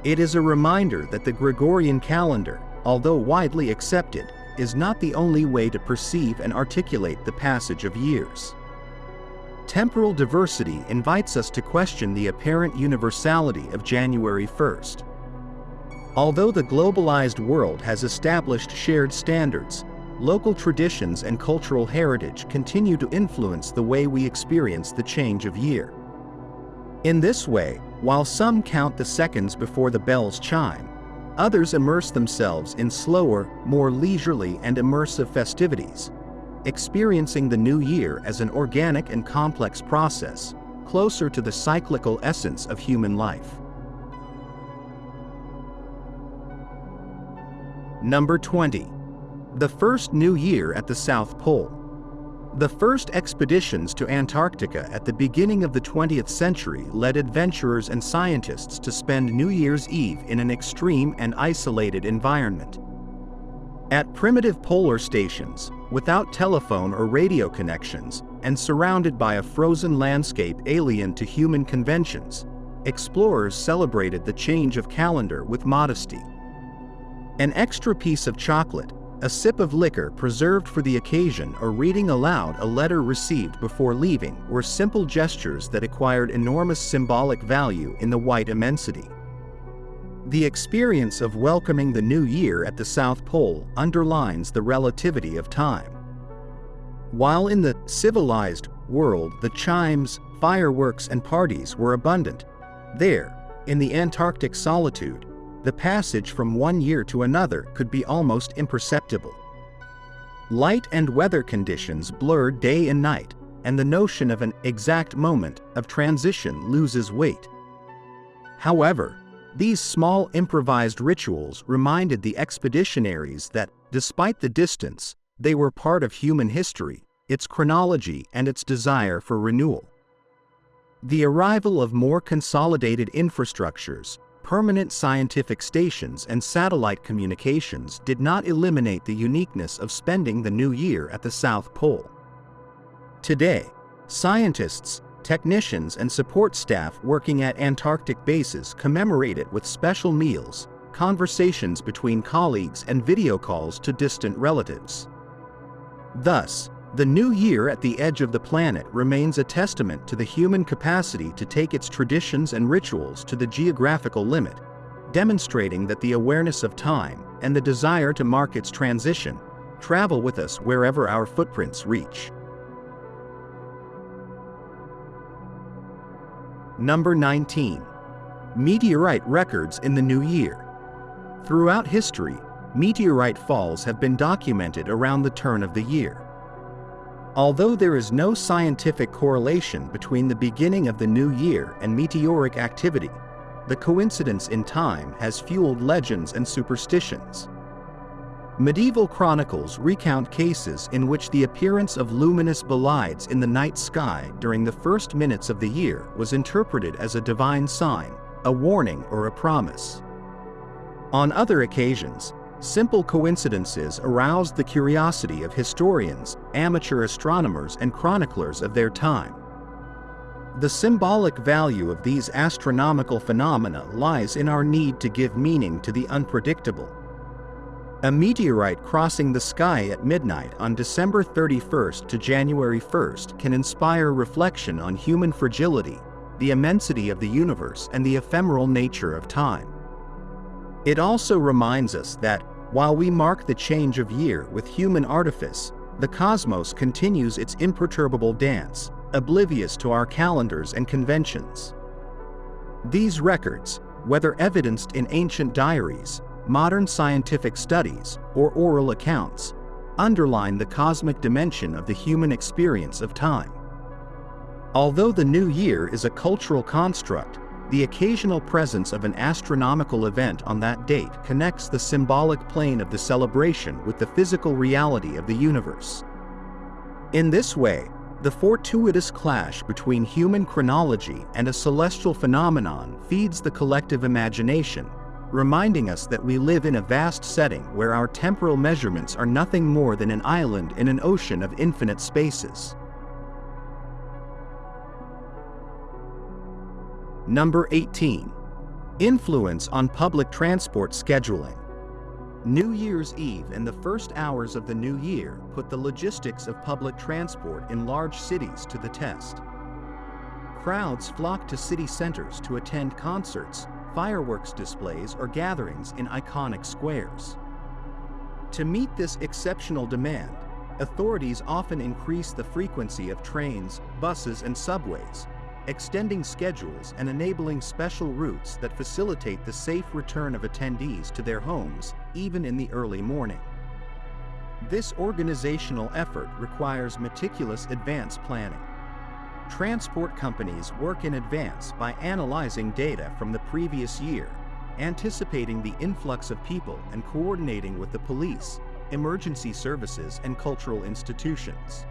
It is a reminder that the Gregorian calendar, although widely accepted, is not the only way to perceive and articulate the passage of years. Temporal diversity invites us to question the apparent universality of January 1st. Although the globalized world has established shared standards, local traditions and cultural heritage continue to influence the way we experience the change of year. In this way, while some count the seconds before the bells chime, others immerse themselves in slower, more leisurely and immersive festivities, experiencing the new year as an organic and complex process, closer to the cyclical essence of human life. Number 20. The first New Year at the South Pole. The first expeditions to Antarctica at the beginning of the 20th century led adventurers and scientists to spend New Year's Eve in an extreme and isolated environment. At primitive polar stations, without telephone or radio connections, and surrounded by a frozen landscape alien to human conventions, explorers celebrated the change of calendar with modesty. An extra piece of chocolate, a sip of liquor preserved for the occasion, or reading aloud a letter received before leaving were simple gestures that acquired enormous symbolic value in the white immensity. The experience of welcoming the new year at the South Pole underlines the relativity of time. While in the civilized world the chimes, fireworks, and parties were abundant, there, in the Antarctic solitude, the passage from one year to another could be almost imperceptible. Light and weather conditions blur day and night, and the notion of an exact moment of transition loses weight. However, these small improvised rituals reminded the expeditionaries that, despite the distance, they were part of human history, its chronology, and its desire for renewal. The arrival of more consolidated infrastructures, permanent scientific stations, and satellite communications did not eliminate the uniqueness of spending the new year at the South Pole. Today, scientists, technicians, and support staff working at Antarctic bases commemorate it with special meals, conversations between colleagues, and video calls to distant relatives. Thus, the new year at the edge of the planet remains a testament to the human capacity to take its traditions and rituals to the geographical limit, demonstrating that the awareness of time and the desire to mark its transition travel with us wherever our footprints reach. Number 19. Meteorite records in the new year. Throughout history, meteorite falls have been documented around the turn of the year. Although there is no scientific correlation between the beginning of the new year and meteoric activity, the coincidence in time has fueled legends and superstitions. Medieval chronicles recount cases in which the appearance of luminous bolides in the night sky during the first minutes of the year was interpreted as a divine sign, a warning, or a promise. On other occasions, simple coincidences aroused the curiosity of historians, amateur astronomers, and chroniclers of their time. The symbolic value of these astronomical phenomena lies in our need to give meaning to the unpredictable. A meteorite crossing the sky at midnight on December 31st to January 1st can inspire reflection on human fragility, the immensity of the universe, and the ephemeral nature of time. It also reminds us that, while we mark the change of year with human artifice, the cosmos continues its imperturbable dance, oblivious to our calendars and conventions. These records, whether evidenced in ancient diaries, modern scientific studies, or oral accounts, underline the cosmic dimension of the human experience of time. Although the new year is a cultural construct, the occasional presence of an astronomical event on that date connects the symbolic plane of the celebration with the physical reality of the universe. In this way, the fortuitous clash between human chronology and a celestial phenomenon feeds the collective imagination, reminding us that we live in a vast setting where our temporal measurements are nothing more than an island in an ocean of infinite spaces. Number 18. Influence on public transport scheduling. New Year's Eve and the first hours of the new year put the logistics of public transport in large cities to the test. Crowds flock to city centers to attend concerts, fireworks displays, or gatherings in iconic squares. To meet this exceptional demand, authorities often increase the frequency of trains, buses, and subways, extending schedules and enabling special routes that facilitate the safe return of attendees to their homes, even in the early morning. This organizational effort requires meticulous advance planning. Transport companies work in advance by analyzing data from the previous year, anticipating the influx of people, and coordinating with the police, emergency services, and cultural institutions.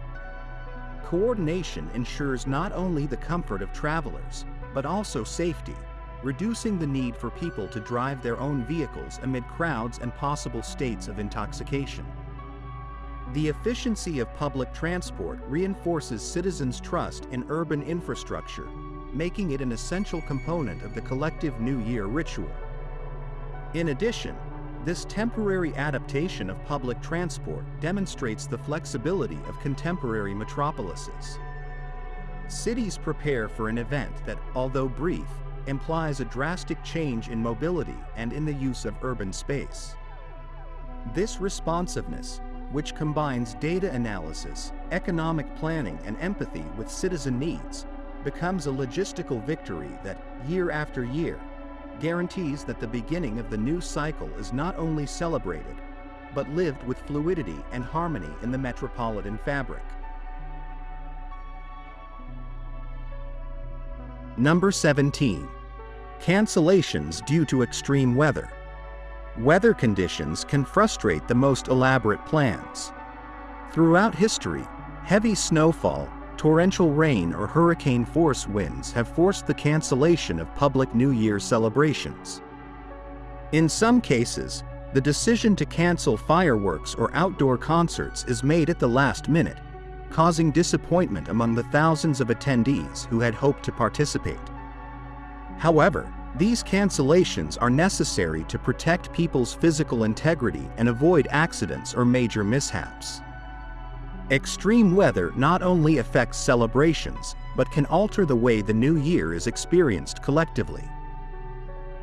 Coordination ensures not only the comfort of travelers, but also safety, reducing the need for people to drive their own vehicles amid crowds and possible states of intoxication. The efficiency of public transport reinforces citizens' trust in urban infrastructure, making it an essential component of the collective New Year ritual. In addition, this temporary adaptation of public transport demonstrates the flexibility of contemporary metropolises. Cities prepare for an event that, although brief, implies a drastic change in mobility and in the use of urban space. This responsiveness, which combines data analysis, economic planning and empathy with citizen needs becomes a logistical victory that, year after year, guarantees that the beginning of the new cycle is not only celebrated, but lived with fluidity and harmony in the metropolitan fabric. Number 17. Cancellations due to extreme weather. Weather conditions can frustrate the most elaborate plans. Throughout history, heavy snowfall, torrential rain, or hurricane-force winds have forced the cancellation of public New Year celebrations. In some cases, the decision to cancel fireworks or outdoor concerts is made at the last minute, causing disappointment among the thousands of attendees who had hoped to participate. However, these cancellations are necessary to protect people's physical integrity and avoid accidents or major mishaps. Extreme weather not only affects celebrations, but can alter the way the new year is experienced collectively.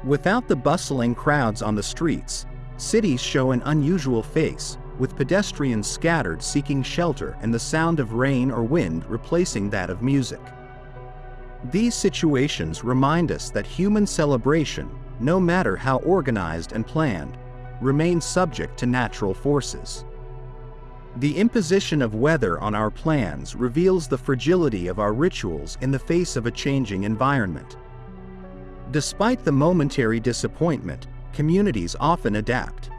Without the bustling crowds on the streets, cities show an unusual face, with pedestrians scattered seeking shelter and the sound of rain or wind replacing that of music. These situations remind us that human celebration, no matter how organized and planned, remains subject to natural forces. The imposition of weather on our plans reveals the fragility of our rituals in the face of a changing environment. Despite the momentary disappointment, communities often adapt.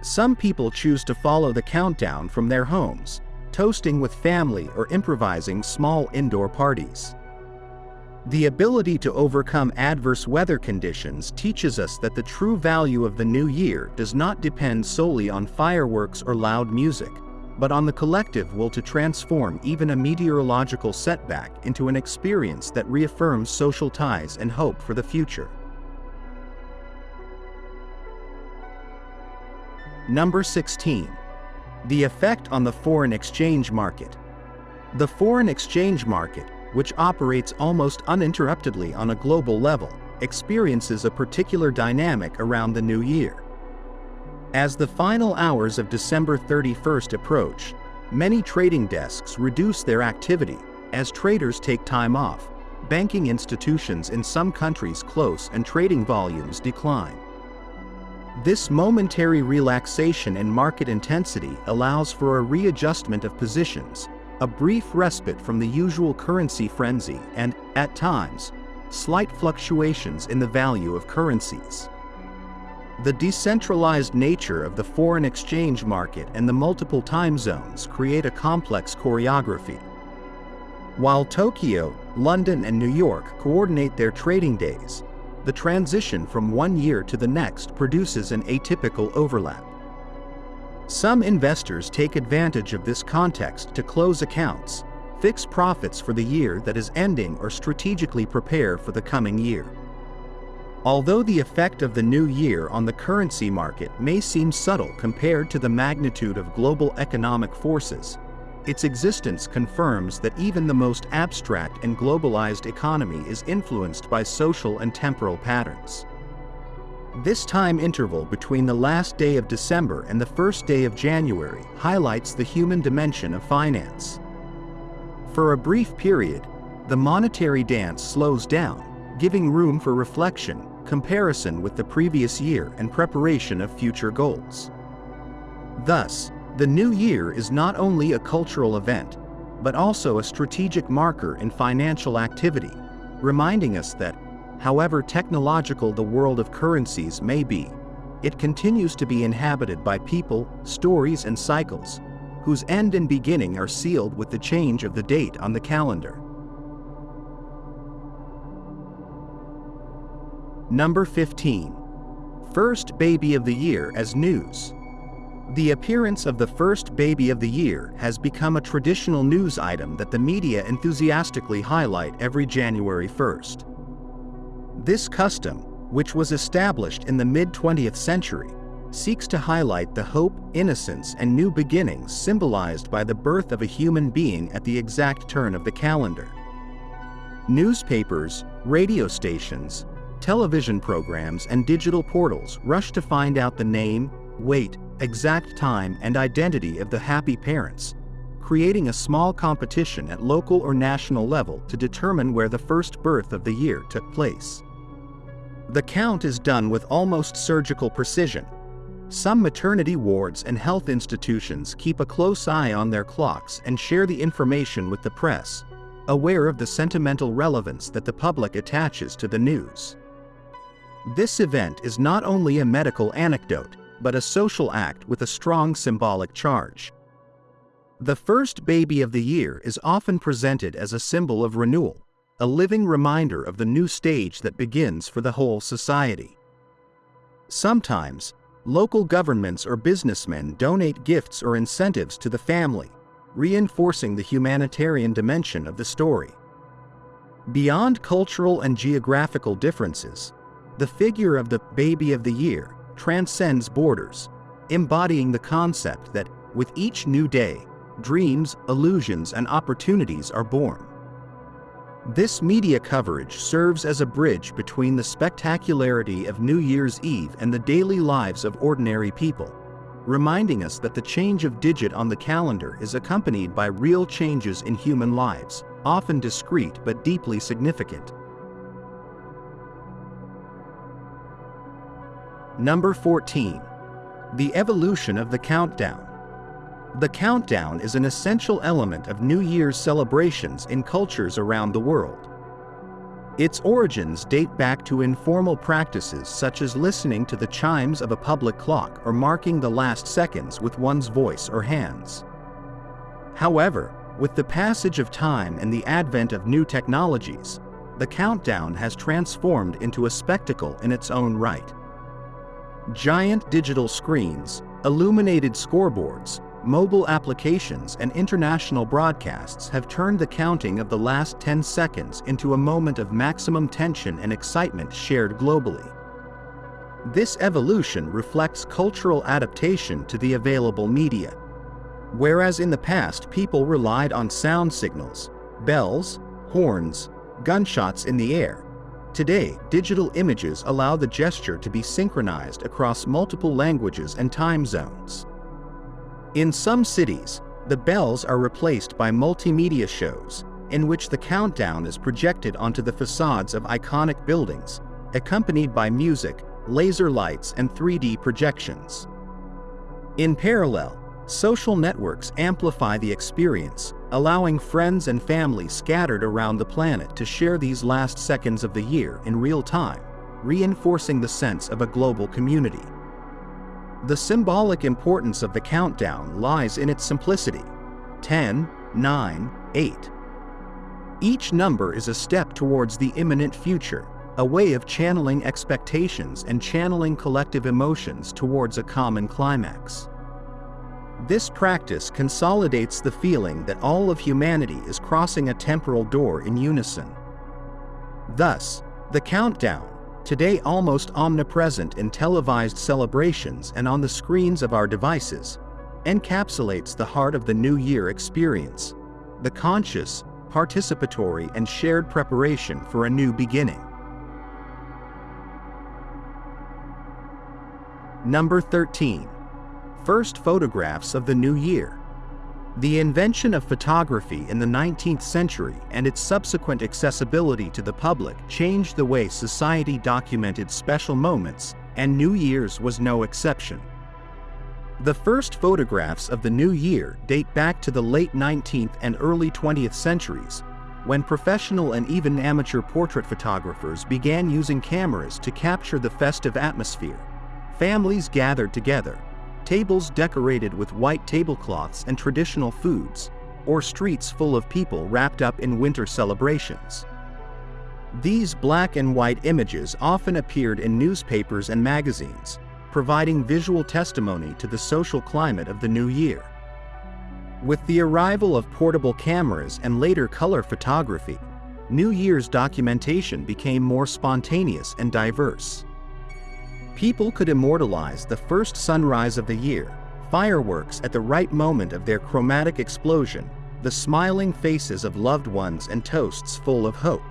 Some people choose to follow the countdown from their homes, toasting with family or improvising small indoor parties. The ability to overcome adverse weather conditions teaches us that the true value of the new year does not depend solely on fireworks or loud music, but on the collective will to transform even a meteorological setback into an experience that reaffirms social ties and hope for the future. Number 16. The effect on the foreign exchange market. The foreign exchange market, which operates almost uninterruptedly on a global level, experiences a particular dynamic around the new year. As the final hours of December 31st approach, many trading desks reduce their activity as traders take time off, banking institutions in some countries close, and trading volumes decline. This momentary relaxation in market intensity allows for a readjustment of positions, a brief respite from the usual currency frenzy, and, at times, slight fluctuations in the value of currencies. The decentralized nature of the foreign exchange market and the multiple time zones create a complex choreography. While Tokyo, London, and New York coordinate their trading days, the transition from one year to the next produces an atypical overlap. Some investors take advantage of this context to close accounts, fix profits for the year that is ending, or strategically prepare for the coming year. Although the effect of the new year on the currency market may seem subtle compared to the magnitude of global economic forces, its existence confirms that even the most abstract and globalized economy is influenced by social and temporal patterns. This time interval between the last day of December and the first day of January highlights the human dimension of finance. For a brief period, the monetary dance slows down, giving room for reflection, comparison with the previous year, and preparation of future goals. Thus, the new year is not only a cultural event, but also a strategic marker in financial activity, reminding us that, however technological the world of currencies may be, it continues to be inhabited by people, stories, and cycles, whose end and beginning are sealed with the change of the date on the calendar. Number 15. First baby of the year as news. The appearance of the first baby of the year has become a traditional news item that the media enthusiastically highlight every January 1st. This custom, which was established in the mid-20th century, seeks to highlight the hope, innocence, and new beginnings symbolized by the birth of a human being at the exact turn of the calendar. Newspapers, radio stations, television programs, and digital portals rush to find out the name, weight, exact time, and identity of the happy parents, creating a small competition at local or national level to determine where the first birth of the year took place. The count is done with almost surgical precision. Some maternity wards and health institutions keep a close eye on their clocks and share the information with the press, aware of the sentimental relevance that the public attaches to the news. This event is not only a medical anecdote, but a social act with a strong symbolic charge. The first baby of the year is often presented as a symbol of renewal, a living reminder of the new stage that begins for the whole society. Sometimes, local governments or businessmen donate gifts or incentives to the family, reinforcing the humanitarian dimension of the story. Beyond cultural and geographical differences, the figure of the baby of the year transcends borders, embodying the concept that, with each new day, dreams, illusions, and opportunities are born. This media coverage serves as a bridge between the spectacularity of New Year's Eve and the daily lives of ordinary people, reminding us that the change of digit on the calendar is accompanied by real changes in human lives, often discreet but deeply significant. Number 14. The evolution of the countdown. The countdown is an essential element of New Year's celebrations in cultures around the world. Its origins date back to informal practices such as listening to the chimes of a public clock or marking the last seconds with one's voice or hands. However, with the passage of time and the advent of new technologies, the countdown has transformed into a spectacle in its own right. Giant digital screens, illuminated scoreboards, mobile applications, and international broadcasts have turned the counting of the last 10 seconds into a moment of maximum tension and excitement shared globally. This evolution reflects cultural adaptation to the available media. Whereas in the past people relied on sound signals, bells, horns, gunshots in the air, today digital images allow the gesture to be synchronized across multiple languages and time zones. In some cities, the bells are replaced by multimedia shows, in which the countdown is projected onto the facades of iconic buildings, accompanied by music, laser lights, and 3D projections. In parallel, social networks amplify the experience, allowing friends and family scattered around the planet to share these last seconds of the year in real time, reinforcing the sense of a global community. The symbolic importance of the countdown lies in its simplicity: 10, 9, 8. Each number is a step towards the imminent future, a way of channeling expectations and channeling collective emotions towards a common climax. This practice consolidates the feeling that all of humanity is crossing a temporal door in unison. Thus, the countdown, today almost omnipresent in televised celebrations and on the screens of our devices, encapsulates the heart of the New Year experience, the conscious, participatory, and shared preparation for a new beginning. Number 13. First photographs of the New Year. The invention of photography in the 19th century and its subsequent accessibility to the public changed the way society documented special moments, and New Year's was no exception. The first photographs of the New Year date back to the late 19th and early 20th centuries, when professional and even amateur portrait photographers began using cameras to capture the festive atmosphere. Families gathered together, tables decorated with white tablecloths and traditional foods, or streets full of people wrapped up in winter celebrations. These black and white images often appeared in newspapers and magazines, providing visual testimony to the social climate of the new year. With the arrival of portable cameras and later color photography, New Year's documentation became more spontaneous and diverse. People could immortalize the first sunrise of the year, fireworks at the right moment of their chromatic explosion, the smiling faces of loved ones, and toasts full of hope.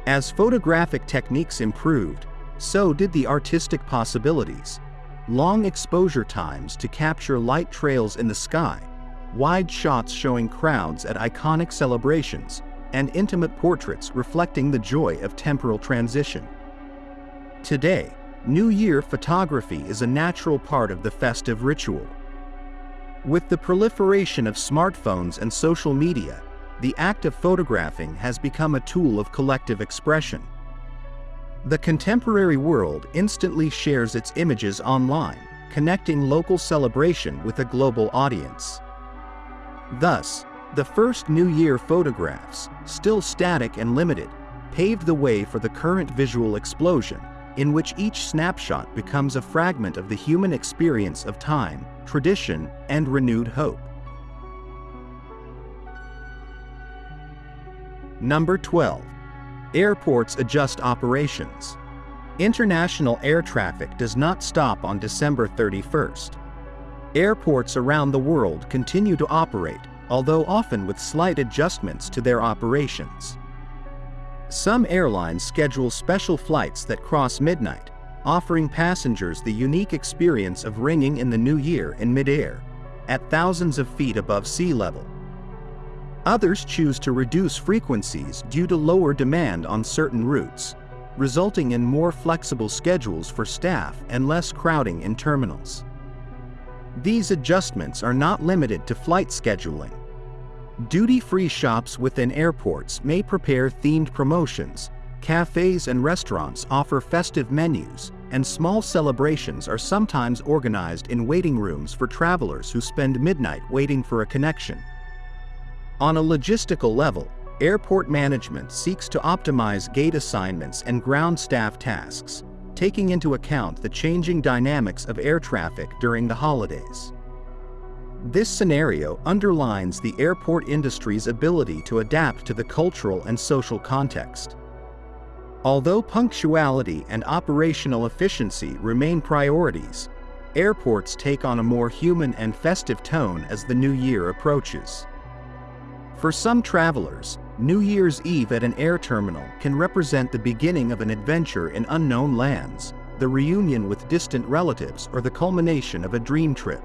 As photographic techniques improved, so did the artistic possibilities. Long exposure times to capture light trails in the sky, wide shots showing crowds at iconic celebrations, and intimate portraits reflecting the joy of temporal transition. Today, New Year photography is a natural part of the festive ritual. With the proliferation of smartphones and social media, the act of photographing has become a tool of collective expression. The contemporary world instantly shares its images online, connecting local celebration with a global audience. Thus, the first New Year photographs, still static and limited, paved the way for the current visual explosion, in which each snapshot becomes a fragment of the human experience of time, tradition, and renewed hope. Number 12. Airports adjust operations. International air traffic does not stop on December 31st. Airports around the world continue to operate, although often with slight adjustments to their operations. Some airlines schedule special flights that cross midnight, offering passengers the unique experience of ringing in the new year in midair, at thousands of feet above sea level. Others choose to reduce frequencies due to lower demand on certain routes, resulting in more flexible schedules for staff and less crowding in terminals. These adjustments are not limited to flight scheduling. Duty-free shops within airports may prepare themed promotions, cafes and restaurants offer festive menus, and small celebrations are sometimes organized in waiting rooms for travelers who spend midnight waiting for a connection. On a logistical level, airport management seeks to optimize gate assignments and ground staff tasks, taking into account the changing dynamics of air traffic during the holidays. This scenario underlines the airport industry's ability to adapt to the cultural and social context. Although punctuality and operational efficiency remain priorities, airports take on a more human and festive tone as the new year approaches. For some travelers, New Year's Eve at an air terminal can represent the beginning of an adventure in unknown lands, the reunion with distant relatives, or the culmination of a dream trip.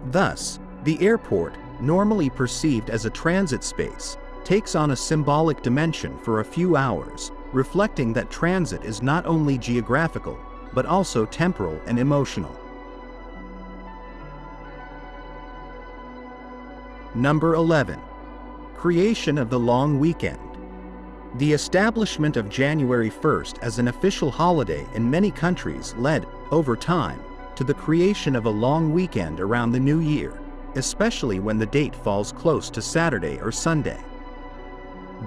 Thus, the airport, normally perceived as a transit space, takes on a symbolic dimension for a few hours, reflecting that transit is not only geographical, but also temporal and emotional. Number 11. Creation of the long weekend. The establishment of January 1st as an official holiday in many countries led, over time, to the creation of a long weekend around the new year, especially when the date falls close to Saturday or Sunday.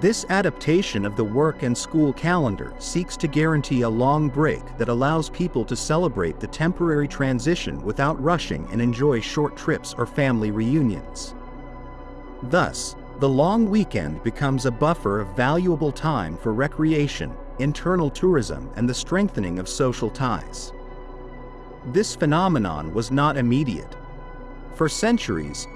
This adaptation of the work and school calendar seeks to guarantee a long break that allows people to celebrate the temporary transition without rushing and enjoy short trips or family reunions. Thus, the long weekend becomes a buffer of valuable time for recreation, internal tourism, and the strengthening of social ties. This phenomenon was not immediate. For centuries,